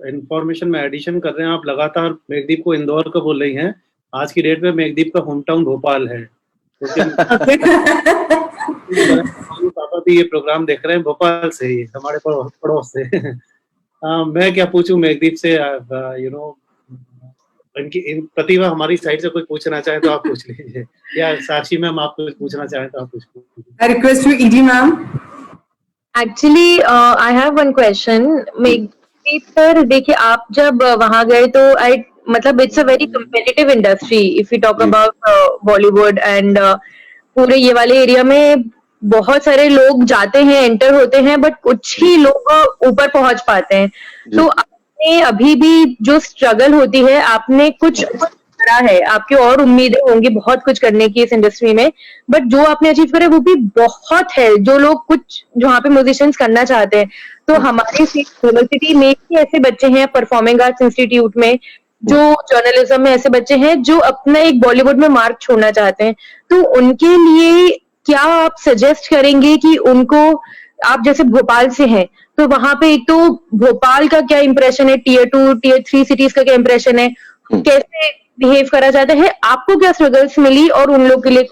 इंफॉर्मेशन में एडिशन कर रहे हैं. आप लगातार मेघदीप को इंदौर का बोल रही हैं. आज की डेट में मेघदीप का होम टाउन भोपाल है. पापा भी ये प्रोग्राम देख रहे हैं भोपाल से ही, हमारे पड़ोस से. मैं क्या पूछूं मेघदीप से, यू नो, इनकी प्रतिभा हमारी साइड से कोई पूछना चाहे तो आप पूछ लीजिए, या साक्षी मैम आप कुछ पूछना चाहें तो आप पूछ लीजिए. I request you ED ma'am. Actually I have one question. Meghdeep sir, देखिए आप जब वहां गए तो मतलब it's a very competitive industry if you talk about Bollywood and पूरे ये वाले एरिया में बहुत सारे लोग जाते हैं, एंटर होते हैं, बट कुछ ही लोग ऊपर पहुंच पाते हैं. तो आपने अभी भी जो स्ट्रगल होती है, आपने कुछ करा है, आपकी और उम्मीदें होंगी बहुत कुछ करने की इस इंडस्ट्री में, बट जो आपने अचीव करे वो भी बहुत है. जो लोग कुछ जो वहाँ पे म्यूजिशियंस करना चाहते हैं, तो हमारे यूनिवर्सिटी में भी ऐसे बच्चे हैं, परफॉर्मिंग आर्ट्स इंस्टीट्यूट में, जो जर्नलिज्म में ऐसे बच्चे हैं जो अपना एक बॉलीवुड में मार्क छोड़ना चाहते हैं. तो उनके लिए क्या आप सजेस्ट करेंगे कि उनको, आप जैसे भोपाल से हैं तो वहां पे एक तो भोपाल का क्या इंप्रेशन है, Tier 2, Tier 3 सिटीज का क्या इंप्रेशन है, कैसे बिहेव करा जाता है, आपको क्या स्ट्रगल्स मिली और उन लोगों के लिए?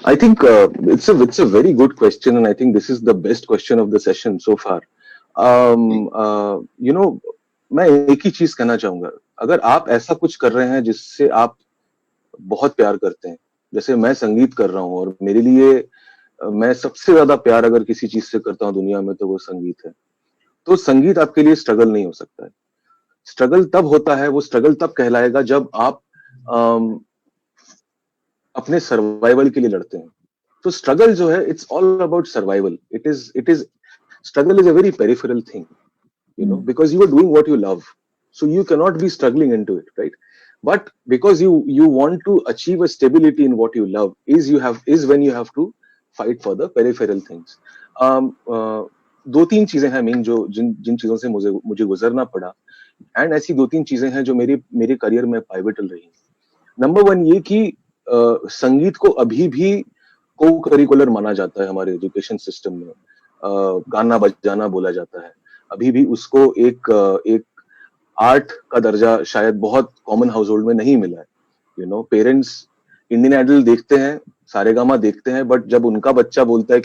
I think it's a very good question, and I think this is the best question of the session so far. You know, मैं एक ही चीज कहना चाहूंगा. अगर आप ऐसा कुछ कर रहे हैं जिससे आप बहुत प्यार करते हैं, जैसे मैं संगीत कर रहा हूँ, और मेरे लिए मैं सबसे ज्यादा प्यार अगर किसी चीज से करता हूँ दुनिया में तो वो संगीत है, तो संगीत आपके लिए स्ट्रगल नहीं हो सकता है. स्ट्रगल तब होता है, वो स्ट्रगल तब कहलाएगा जब आप अपने सर्वाइवल के लिए लड़ते हैं. तो स्ट्रगल जो है, it's all about survival. It is struggle is a very peripheral thing. you know, because you are doing what you love, so you cannot be struggling into it, right? But because you want to achieve a stability in what you love, is when you have to fight for the peripheral things. दो तीन चीजें हैं main जो जिन चीजों से मुझे गुजरना पड़ा, एंड ऐसी दो तीन चीजें हैं जो मेरे करियर में पाइवटल रही। नंबर वन ये कि संगीत को अभी भी को करिकुलर माना जाता है हमारे एजुकेशन सिस्टम में। गाना बजाना बोला जाता है, अभी भी उसको एक आर्ट का दर्जा शायद बहुत कॉमन हाउस होल्ड में नहीं मिला है। You know, parents Indian idol देखते हैं, सारेगामा देखते हैं, बट जब उनका बच्चा बोलता है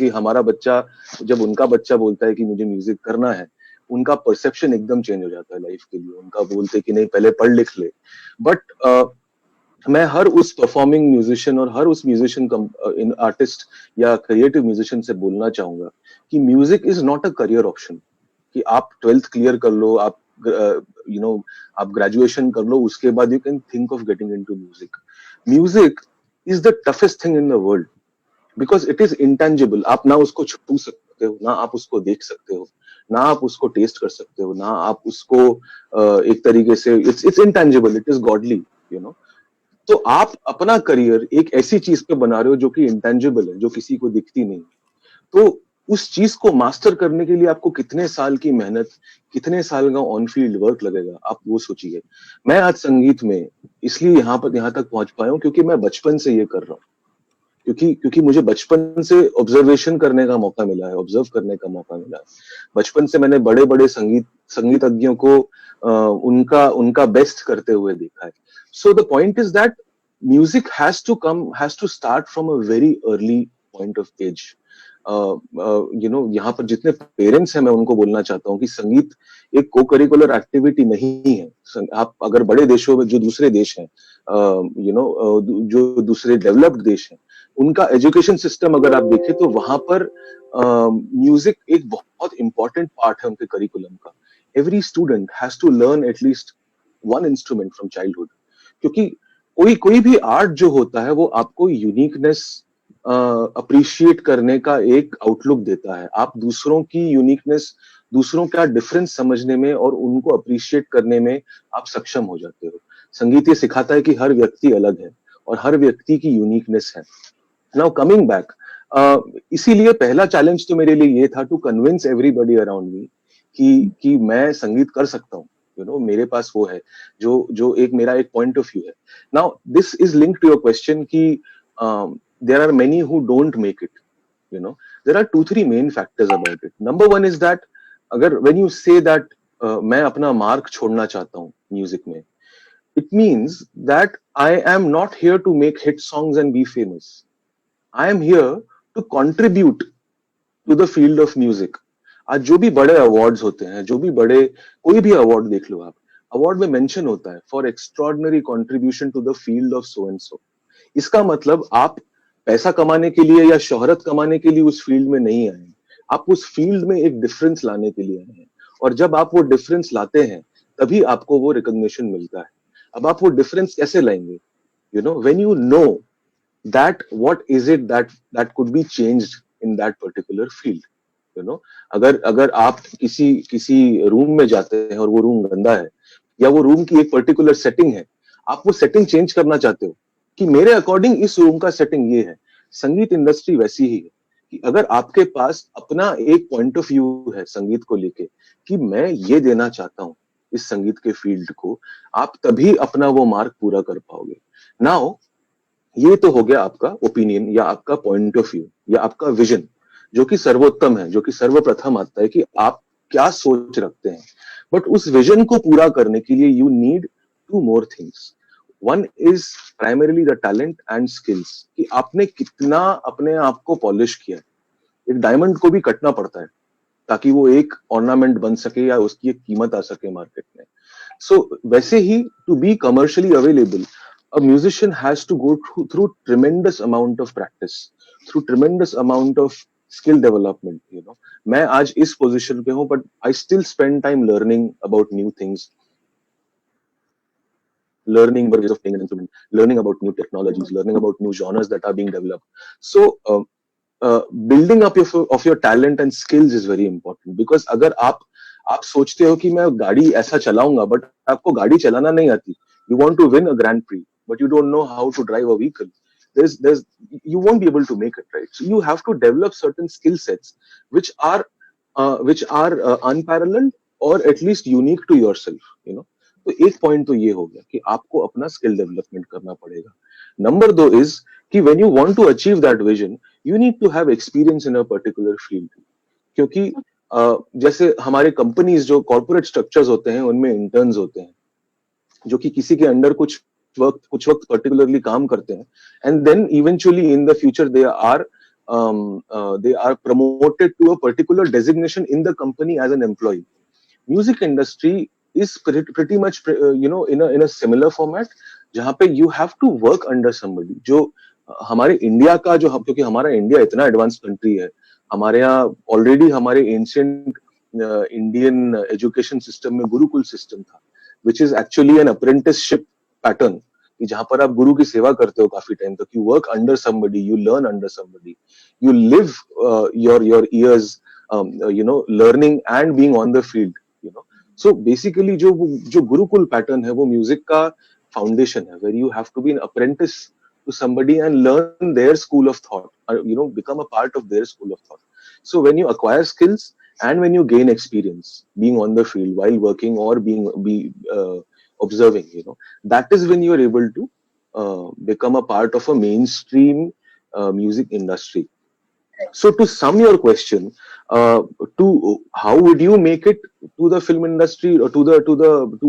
कि मुझे म्यूजिक करना है, उनका परसेप्शन एकदम चेंज हो जाता है लाइफ के लिए। उनका बोलते हैं कि नहीं, पहले पढ़ लिख ले। बट मैं हर उस परफॉर्मिंग म्यूजिशियन और हर उस म्यूजिशियन आर्टिस्ट या क्रिएटिव म्यूजिशियन से बोलना चाहूंगा कि music is not a career option, कि आप 12th क्लियर कर लो, आप आप ग्रेजुएशन कर लो, उसके बाद you can think of getting into music. Music is the toughest thing in the world because it is intangible. आप ना उसको छू सकते हो, ना आप उसको देख सकते हो, ना आप उसको टेस्ट कर सकते हो, ना आप उसको एक तरीके से it's intangible, it is godly, you know. तो आप अपना करियर एक ऐसी चीज पे बना रहे हो जो कि इंटेंजिबल है, जो किसी को दिखती नहीं। तो उस चीज को मास्टर करने के लिए आपको कितने साल की मेहनत, कितने साल का ऑन फील्ड वर्क लगेगा, आप वो सोचिए। मैं आज संगीत में इसलिए यहाँ तक पहुंच पाया हूँ क्योंकि मैं बचपन से ये कर रहा हूँ, क्योंकि मुझे बचपन से ऑब्जर्वेशन करने का मौका मिला है, ऑब्जर्व करने का मौका मिला है। बचपन से मैंने बड़े बड़े संगीतज्ञों को उनका बेस्ट करते हुए देखा है। So the point is that music has to start from a very early point of age. यहाँ पर जितने पेरेंट्स हैं, मैं उनको बोलना चाहता हूँ कि संगीत एक को करिकुलर एक्टिविटी नहीं है। आप अगर बड़े देशों में, जो दूसरे देश हैं, जो दूसरे डेवलप्ड देश हैं, उनका एजुकेशन सिस्टम अगर आप देखें तो वहां पर म्यूजिक एक बहुत इंपॉर्टेंट पार्ट है उनके करिकुलम का। Every student has to learn at least one instrument from childhood, क्योंकि कोई भी आर्ट जो होता है वो आपको यूनिकनेस अप्रिशिएट करने का एक आउटलुक देता है। आप दूसरों की यूनिकनेस, दूसरों का डिफरेंस समझने में और उनको अप्रिशिएट करने में आप सक्षम हो जाते हो। संगीत ये सिखाता है कि हर व्यक्ति अलग है और हर व्यक्ति की यूनिकनेस है। नाउ कमिंग बैक, इसीलिए पहला चैलेंज तो मेरे लिए ये था to convince everybody around me कि मैं संगीत कर सकता हूँ। मेरे पास वो है जो मेरा एक पॉइंट ऑफ व्यू है। Now this is linked to your question कि there are many who don't make it. There are 2-3 main factors about it. Number one is that अगर व्हेन यू से दैट मैं अपना mark छोड़ना चाहता हूँ music में, it means that I am not here to make hit songs and be famous. I am here to contribute to the field of music. आज जो भी बड़े अवार्ड्स होते हैं, जो भी बड़े, कोई भी अवार्ड देख लो आप, अवार्ड में मेंशन होता है for extraordinary contribution to the field of so and so. इसका मतलब आप पैसा कमाने के लिए या शोहरत कमाने के लिए उस फील्ड में नहीं आए, आप उस फील्ड में एक डिफरेंस लाने के लिए आए हैं। और जब आप वो डिफरेंस लाते हैं तभी आपको वो रिकॉग्निशन मिलता है। अब आप वो डिफरेंस कैसे लाएंगे? When you know that what is it that could be changed in that particular field. अगर आप किसी रूम में जाते हैं और वो रूम गंदा है या वो रूम की एक पर्टिकुलर सेटिंग है, आप वो सेटिंग चेंज करना चाहते हो कि मेरे अकॉर्डिंग इस रूम का सेटिंग ये है। संगीत इंडस्ट्री वैसी ही है कि अगर आपके पास अपना एक पॉइंट ऑफ व्यू है संगीत को लेके कि मैं ये देना चाहता हूं इस संगीत के फील्ड को, आप तभी अपना वो मार्क पूरा कर पाओगे। नाउ ये तो हो गया आपका ओपिनियन या आपका पॉइंट ऑफ व्यू या आपका विजन, जो कि सर्वोत्तम है, जो कि सर्वप्रथम आता है कि आप क्या सोच रखते हैं। बट उस विजन को पूरा करने के लिए you need 2 more things. One is primarily the talent and skills, कि आपने कितना अपने आप को पॉलिश किया है। एक डायमंड को भी कटना पड़ता है ताकि वो एक ऑर्नामेंट बन सके या उसकी एक कीमत आ सके मार्केट में। सो वैसे ही to be commercially available, a musician has to go through tremendous amount of practice, through tremendous amount of skill development. मैं आज इस पोजीशन पे हूं, but I still spend time learning about new things, learning about ways of playing an instrument, learning about new technologies, learning about new genres that are being developed. So building up of your talent and skills is very important, because अगर आप आप सोचते हो कि मैं गाड़ी ऐसा चलाऊंगा, बट आपको गाड़ी चलाना नहीं आती. You want to win a Grand Prix, but you don't know how to drive a vehicle. There's you won't be able to make it, right? So you have to develop certain skill sets which are unparalleled or at least unique to yourself. तो एक point तो ये हो गया कि आपको अपना skill development करना पड़ेगा. नंबर 2 इज कि when you want to achieve that vision, you need to have experience in a particular field. क्योंकि जैसे हमारे कंपनीज जो कॉर्पोरेट स्ट्रक्चर्स होते हैं, उनमें इंटर्न्स होते हैं जो कि किसी के अंडर कुछ वक्त पर्टिकुलरली काम करते हैं, and then eventually in the future they are promoted to a particular designation in the company as an employee. Music industry is pretty much in a similar format, जहाँ पे you have to work under somebody. जो हमारे India का क्योंकि हमारा India इतना advance country है, हमारे यहाँ ऑलरेडी हमारे एंशिएंट इंडियन एजुकेशन सिस्टम में गुरुकुल सिस्टम था, which is actually an apprenticeship pattern, कि जहाँ पर आप गुरु की सेवा करते हो काफी टाइम तक. You work under somebody, you learn under somebody, you live your years learning and being on the field. So basically जो गुरुकुल पैटर्न है वो म्यूजिक का फाउंडेशन है, where you have to be an apprentice to somebody and learn their school of thought, or become a part of their school of thought. So when you acquire skills and when you gain experience being on the field while working or observing, that is when you are able to become a part of a mainstream music industry. So to sum your question, to how would you make it to the film industry or to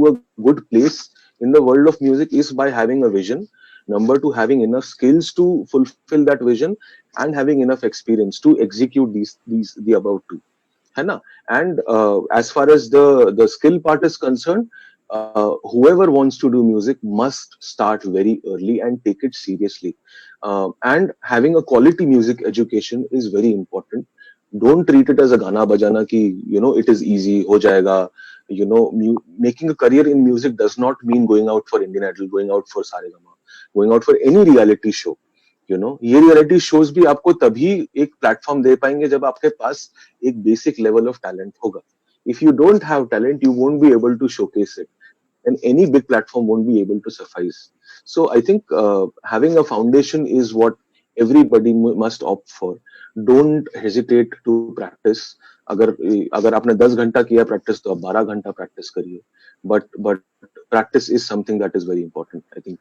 a good place in the world of music is by having a vision. Number 2, having enough skills to fulfill that vision and having enough experience to execute the above two. है ना? And as far as the skill part is concerned, whoever wants to do music must start very early and take it seriously. And having a quality music education is very important. Don't treat it as a gana bajana ki, it is easy, ho jayega. Making a career in music does not mean going out for Indian Idol, going out for Saregama, going out for any reality show. ये reality shows भी आपको तभी एक platform दे पाएंगे जब आपके पास एक basic level of talent होगा. If you don't have talent, you won't be able to showcase it, and any big platform won't be able to suffice. So I think having a foundation is what everybody must opt for. Don't hesitate to practice. अगर आपने 10 घंटा किया practice तो आप 12 घंटा practice करिए. But practice is something that is very important. I think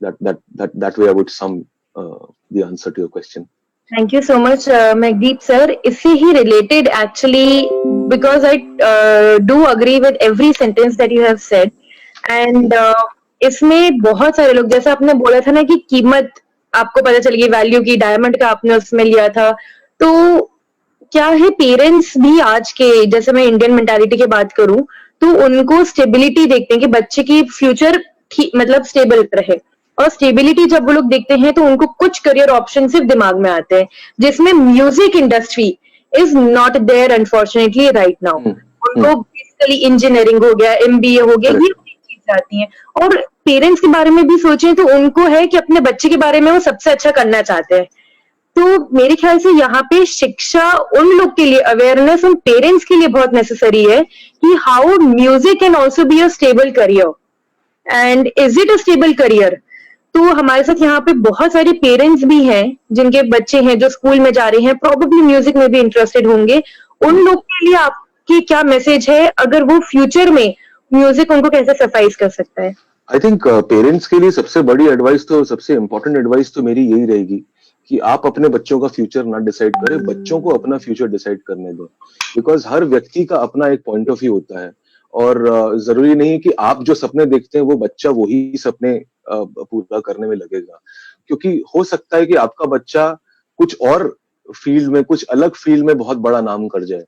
that way I would sum the answer to your question. Thank you so much, Megdeep sir. इससे ही related actually, because I do agree with every sentence that you have said, and इसमें बहुत सारे लोग, जैसे आपने बोला था ना कि कीमत आपको पता चल गई वैल्यू की, डायमंड का आपने उसमें लिया था, तो क्या है पेरेंट्स भी आज के, जैसे मैं इंडियन मेंटालिटी की बात करूं तो उनको स्टेबिलिटी देखते हैं कि बच्चे की फ्यूचर मतलब स्टेबल रहे, और स्टेबिलिटी जब वो लोग देखते हैं तो उनको कुछ करियर ऑप्शन सिर्फ दिमाग में आते हैं, जिसमें music industry is not there unfortunately right now. उनको बेसिकली इंजीनियरिंग हो गया, MBA हो गया, ये चीजें आती हैं. और पेरेंट्स के बारे में भी सोचें तो उनको है कि अपने बच्चे के बारे में वो सबसे अच्छा करना चाहते हैं. तो मेरे ख्याल से यहाँ पे शिक्षा उन लोग के लिए, अवेयरनेस उन पेरेंट्स के लिए बहुत नेसेसरी है कि how music can also be a stable career, and is it a stable career. तो हमारे साथ यहाँ पे बहुत सारे पेरेंट्स भी हैं जिनके बच्चे हैं जो स्कूल में जा रहे हैं, प्रोबेबली म्यूजिक में भी इंटरेस्टेड होंगे. उन लोग के लिए आपकी क्या मैसेज है, अगर वो फ्यूचर में म्यूजिक उनको कैसे सफाइज कर सकता है? आई थिंक पेरेंट्स के लिए सबसे बड़ी एडवाइस तो, सबसे इंपॉर्टेंट एडवाइस तो मेरी यही रहेगी कि आप अपने बच्चों का फ्यूचर ना डिसाइड करें, बच्चों को अपना फ्यूचर डिसाइड करने दो. बिकॉज हर व्यक्ति का अपना एक पॉइंट ऑफ व्यू होता है, और जरूरी नहीं कि आप जो सपने देखते हैं वो बच्चा वही सपने पूरा करने में लगेगा. क्योंकि हो सकता है कि आपका बच्चा कुछ और फील्ड में, कुछ अलग फील्ड में बहुत बड़ा नाम कर जाए,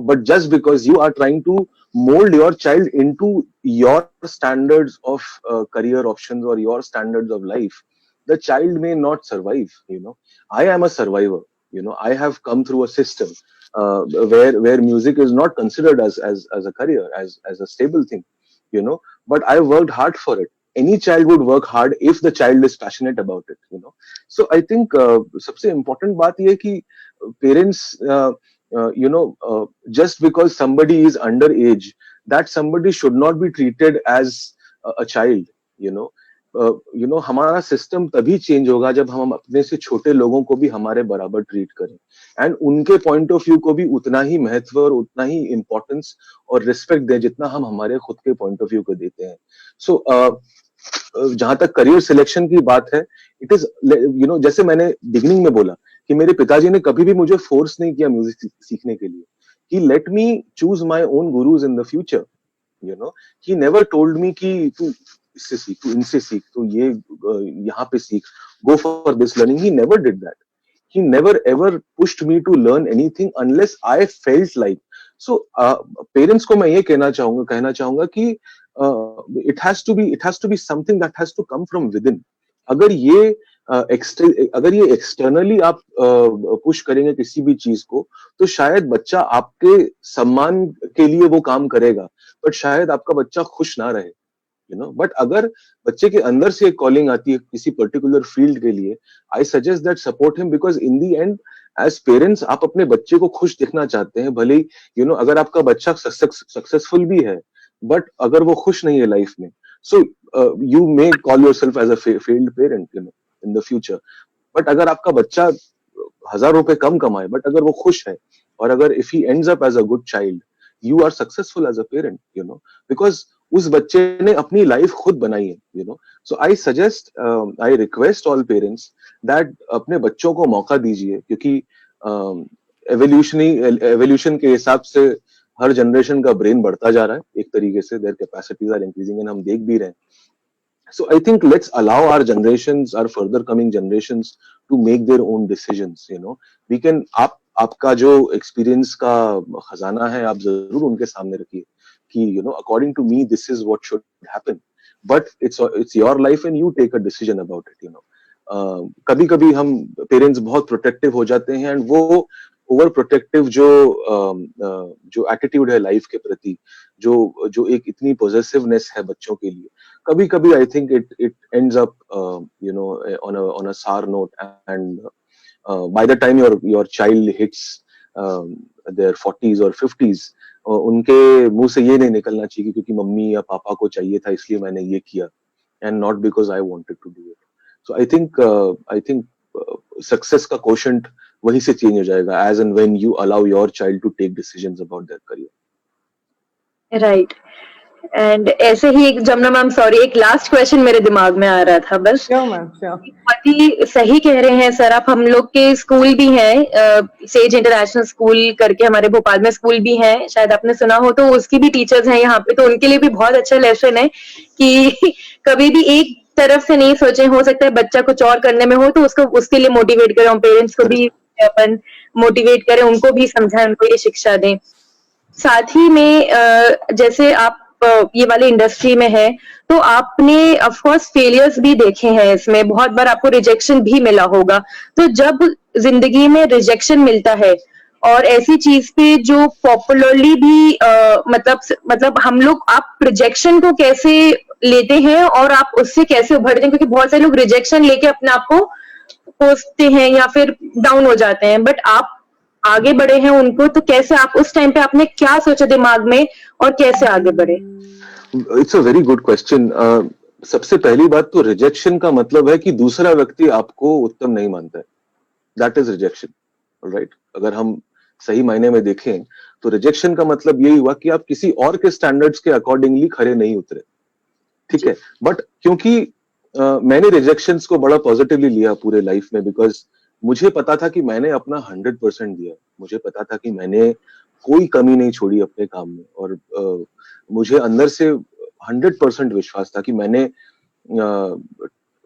but just because you are trying to mold your child into your standards of career options or your standards of life, the child may not survive. I am a survivor. I have come through a system where music is not considered as a career, as a stable thing, but I worked hard for it. Any child would work hard if the child is passionate about it. So I think सबसे important बात ये है कि parents just because somebody is underage, that somebody should not be treated as a child. हमारा system तभी change होगा जब हम अपने से छोटे लोगों को भी हमारे बराबर ट्रीट करें, एंड उनके पॉइंट ऑफ व्यू को भी उतना ही महत्व और उतना ही इंपॉर्टेंस और रिस्पेक्ट दें जितना हम हमारे खुद के पॉइंट ऑफ व्यू को देते हैं. सो जहां तक करियर सिलेक्शन की बात है, इट इज जैसे मैंने बिगिनिंग में बोला कि मेरे पिताजी ने कभी भी मुझे फोर्स नहीं किया म्यूजिक सीखने के लिए. He let me choose my own gurus in the future. He never told me कि तू इससे सीख, तू इनसे सीख, तू ये यहाँ पे सीख, go for this learning. He never did that. He never ever pushed me to learn anything unless I felt like. So parents को मैं ये कहना चाहूंगा कि it has to be something that has to come from within. अगर ये externally आप push करेंगे किसी भी चीज को, तो शायद बच्चा आपके सम्मान के लिए वो काम करेगा, बट शायद आपका बच्चा खुश ना रहे. बट अगर बच्चे के अंदर से एक कॉलिंग आती है किसी पर्टिकुलर फील्ड के लिए, I suggest that support him, because in the end as parents आप अपने बच्चे को खुश देखना चाहते हैं. भले अगर आपका बच्चा सक्सेसफुल भी है, बट अगर वो खुश नहीं है लाइफ में, so you may call yourself as a failed parent in the future. But अगर आपका बच्चा 1000 रुपए कम कमाए, बट अगर वो खुश है, और अगर if he ends up as a good child, you are successful as a parent, because उस बच्चे ने अपनी लाइफ खुद बनाई है. So I suggest, I request all parents that अपने बच्चों को मौका दीजिए, क्योंकि एवोल्यूशन के हिसाब से हर जनरेशन का ब्रेन बढ़ता जा रहा है एक तरीके से, their capacities are increasing, and हम देख भी रहे हैं. So I think let's allow our generations, our further coming generations, to make their own decisions. We can, आपका जो एक्सपीरियंस का खजाना है, आप जरूर उनके सामने रखिए कि according to me this is what should happen, but it's your life and you take a decision about it. कभी कभी हम पेरेंट्स बहुत प्रोटेक्टिव हो जाते हैं, एंड वो ओवर प्रोटेक्टिव जो एटीट्यूड है लाइफ के प्रति, जो एक इतनी पॉजिटिवनेस है बच्चों के लिए, कभी कभी I think it ends up on a sour note, and by the time your child hits their 40s or 50s, उनके मुंह से ये नहीं निकलना चाहिए क्योंकि मम्मी या पापा को चाहिए था इसलिए मैंने ये किया, and not because I wanted to do it. So I think success का क्वोशंट वहीं से चेंज हो जाएगा, as and when you allow your child to take decisions about their career. Right. And ऐसे ही एक जमुना मैम, सॉरी, एक last question मेरे दिमाग में आ रहा था बस. बहुत ही सही कह रहे हैं सर आप. हम लोग के स्कूल भी हैं, सेज इंटरनेशनल स्कूल करके हमारे भोपाल में स्कूल भी है, शायद आपने सुना हो, तो उसकी भी टीचर्स हैं यहाँ पे, तो उनके लिए भी बहुत अच्छा लेसन है कि कभी भी एक तरफ से नहीं सोचे. हो सकता है बच्चा कुछ और करने में हो, तो उसके लिए मोटिवेट करें, पेरेंट्स को भी अपन मोटिवेट करें, उनको भी समझाएं, उनको ये शिक्षा दें. साथ ही में जैसे आप ये वाली इंडस्ट्री में है, तो आपने ऑफ कोर्स फेलियर्स भी देखे हैं इसमें, बहुत बार आपको रिजेक्शन भी मिला होगा. तो जब जिंदगी में रिजेक्शन मिलता है और ऐसी चीज पे जो पॉपुलरली भी मतलब हम लोग, आप रिजेक्शन को कैसे लेते हैं और आप उससे कैसे उभरते हैं? क्योंकि बहुत सारे लोग रिजेक्शन लेके अपने आप को कोसते हैं या फिर डाउन हो जाते हैं, बट आप आगे बढ़े हैं उनको, तो कैसे आप उस टाइम पे आपने क्या सोचा दिमाग में और कैसे आगे बढ़े? It's a very good question. सबसे पहली बात तो रिजेक्शन का मतलब है कि दूसरा व्यक्ति आपको उत्तम नहीं मानता है. That is rejection, right? अगर हम सही मायने में देखें तो रिजेक्शन का मतलब यही हुआ कि आप किसी और के स्टैंडर्ड्स के अकॉर्डिंगली खरे नहीं उतरे, ठीक है? बट क्योंकि मैंने रिजेक्शंस को बड़ा पॉजिटिवली लिया पूरे लाइफ में, बिकॉज मुझे पता था कि मैंने अपना 100% दिया. मुझे पता था कि मैंने कोई कमी नहीं छोड़ी अपने काम में, और मुझे अंदर से 100% विश्वास था कि मैंने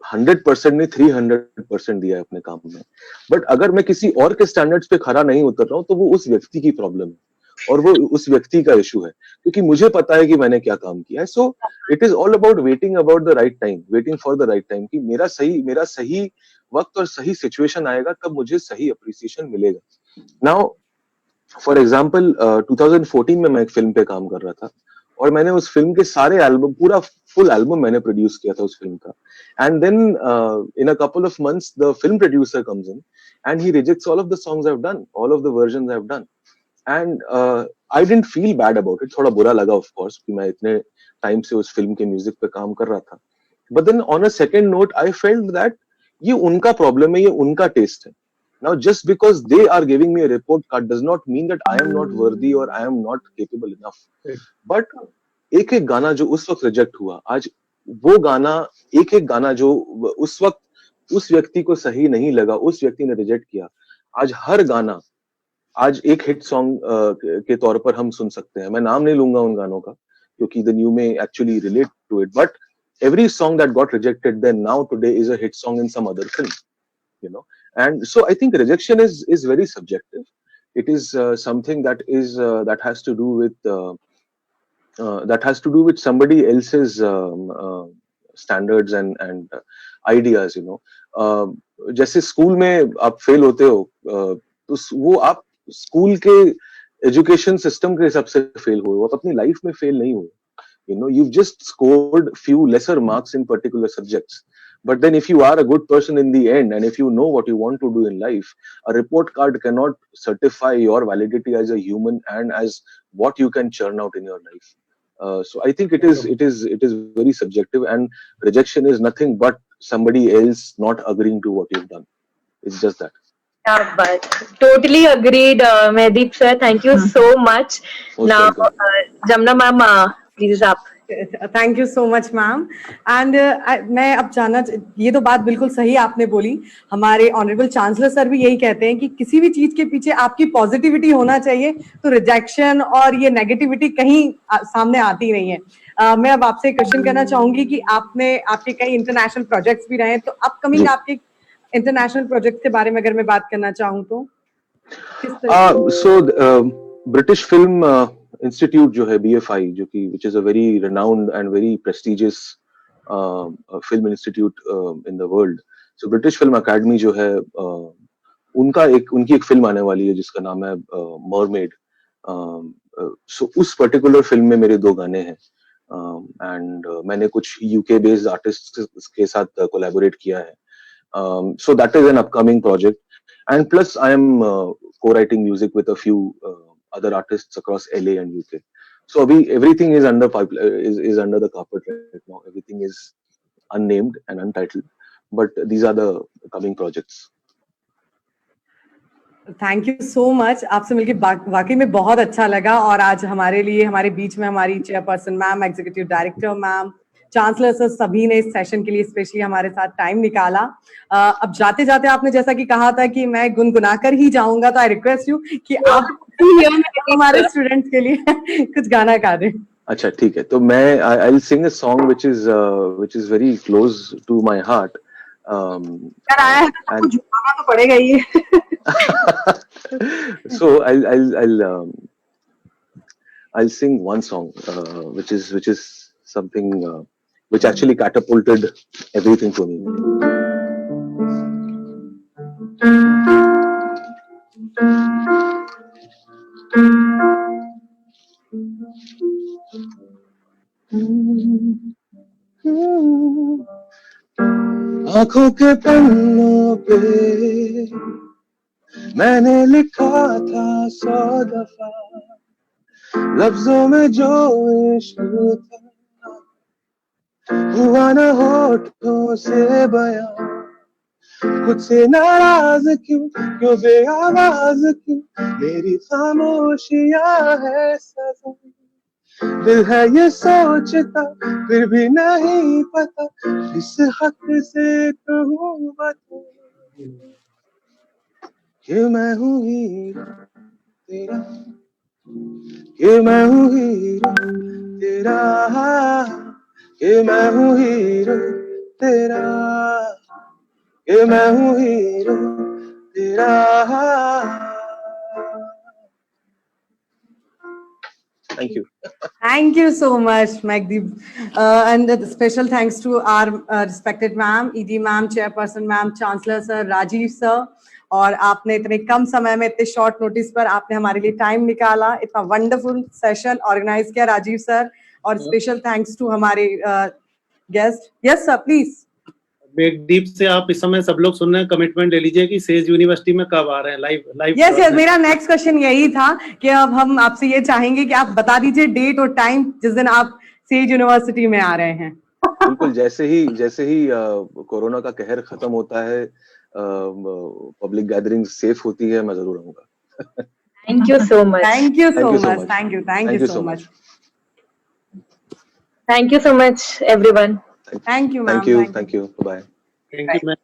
100% नहीं 300% दिया है अपने काम में. बट अगर मैं किसी और के स्टैंडर्ड्स पे खरा नहीं उतर रहा हूँ, तो वो उस व्यक्ति की प्रॉब्लम है और वो उस व्यक्ति का इशू है, क्योंकि मुझे पता है कि मैंने क्या काम किया है. So it is all about waiting about the right time, waiting for the right time, कि मेरा सही वक्त और सही सिचुएशन आएगा तब मुझे सही अप्रिसिएशन मिलेगा. नाउ फॉर एग्जांपल 2014 में मैं एक फिल्म पे काम कर रहा था, और मैंने उस फिल्म के सारे एल्बम, पूरा फुल एल्बम मैंने प्रोड्यूस किया था उस फिल्म का. And then in a couple of months the film producer comes in and he rejects all of the songs I have done, all of the versions I have done. And I didn't feel bad about it. थोड़ा बुरा लगा of course कि मैं इतने time से उस film के music पे काम कर रहा था. But then on a second note I felt that ये उनका प्रॉब्लम है, ये उनका टेस्ट है. Now, just because they are giving me a report card does not mean that I am not worthy or I am not capable enough. But एक एक गाना जो उस वक्त रिजेक्ट हुआ, आज वो गाना, एक एक गाना जो उस वक्त उस व्यक्ति को सही नहीं लगा, उस व्यक्ति ने रिजेक्ट किया, आज हर गाना आज एक हिट सॉन्ग के तौर पर हम सुन सकते हैं. मैं नाम नहीं लूंगा उन गानों का क्योंकि the new may actually relate to it. But every song that got rejected then now today is a hit song in some other film. You know. And so I think rejection is very subjective. It is something that is that has to do with somebody else's standards and ideas. You know, जैसे school में आप fail होते हो तो वो आप school के education system के हिसाब से फेल हुए हो, आप अपनी लाइफ में फेल नहीं हुए. You know, you've just scored few lesser marks in particular subjects. But then if you are a good person in the end and if you know what you want to do in life, a report card cannot certify your validity as a human and as what you can churn out in your life. So I think it is very subjective, and rejection is nothing but somebody else not agreeing to what you've done. It's just that. Yeah, but totally agreed, Mehdeep sir. Thank you so much. Most Now, welcome. Jamna ma'am, please up. Thank you so much ma'am. And मैं अब जानना, ये तो बात बिल्कुल सही आपने बोली. हमारे ऑनरेबल चांसलर सर भी यही कहते हैं कि किसी भी चीज के पीछे आपकी पॉजिटिविटी होना चाहिए, तो रिजेक्शन और ये नेगेटिविटी कहीं सामने आती नहीं है. मैं अब आपसे क्वेश्चन करना चाहूंगी कि आपके कई इंटरनेशनल प्रोजेक्ट्स भी रहे, तो अपकमिंग आपके इंटरनेशनल प्रोजेक्ट के बारे में अगर मैं बात करना चाहूँ तो so British Film Institute जो है BFI, जो कि which is a very renowned and very prestigious film institute in the world. So British Film Academy जो है उनकी एक फिल्म आने वाली है जिसका नाम है Mermaid. So उस particular फिल्म में मेरे 2 गाने हैं and मैंने कुछ UK based artists के साथ collaborate किया है. So that is an upcoming project, and plus I am co-writing music with a few other artists across LA and UK. So everything is under under the carpet right now. Everything is unnamed and untitled, but these are the coming projects. Thank you so much. आपसे मिलके वाकई में बहुत अच्छा लगा. और आज हमारे लिए, हमारे बीच में हमारी chairperson ma'am, executive director ma'am, chancellor sir, सभी ने इस सेशन के लिए स्पेशली हमारे साथ टाइम निकाला. अब जाते जाते आपने जैसा कि कहा था कि मैं गुनगुनाकर ही जाऊंगा, तो आई रिक्वेस्ट यू कि आप हमारे स्टूडेंट्स के लिए कुछ गाना गा दें. अच्छा, ठीक है. तो मैं I will sing a song which is very close to my heart. आपको झुकाना तो पड़ेगा ही. So I'll sing one song which is something which actually catapulted everything for me. आंखों के पन्नों पे मैंने लिखा था 100 दफा, लफ्जों में जो इश्क था हुआ न होठों से बयां. खुद से नाराज क्यों बेआवाज क्यों, मेरी खामोशियां है सजा. दिल है ये सोचता फिर भी नहीं पता, इस हक से कहूँ बता कि मैं हूँ हीरा तेरा, कि मैं हूँ हीरा तेरा, कि मैं हूँ हीरो तेरा, कि मैं हूँ हीरो तेरा. Thank you. Thank you so much, Megdeep. And a special thanks to our respected ma'am, ED ma'am, chairperson ma'am, chancellor sir, Rajiv sir. और आपने इतने कम समय में, इतने शॉर्ट नोटिस पर आपने हमारे लिए टाइम निकाला, इतना वंडरफुल सेशन ऑर्गेनाइज किया, राजीव सर. और स्पेशल थैंक्स टू हमारे guest. Yes sir, please. Meghdeep से आप इस समय सब लोग सुन रहे हैं, कमिटमेंट ले लीजिए कि सेज यूनिवर्सिटी में कब आ रहे हैं लाइव यस यस, मेरा नेक्स्ट क्वेश्चन यही था कि अब हम आपसे ये चाहेंगे कि आप बता दीजिए डेट और टाइम जिस दिन आप सेज यूनिवर्सिटी में आ रहे हैं। बिल्कुल, जैसे ही कोरोना का कहर खत्म होता है, पब्लिक गैदरिंग सेफ होती है, मैं जरूर आऊंगा। Thank you so much. Thank you Thank so you so much, much. Thank you so much, Thank you so much, everyone. Thank you ma'am, Thank you. Bye bye. Thank you ma'am.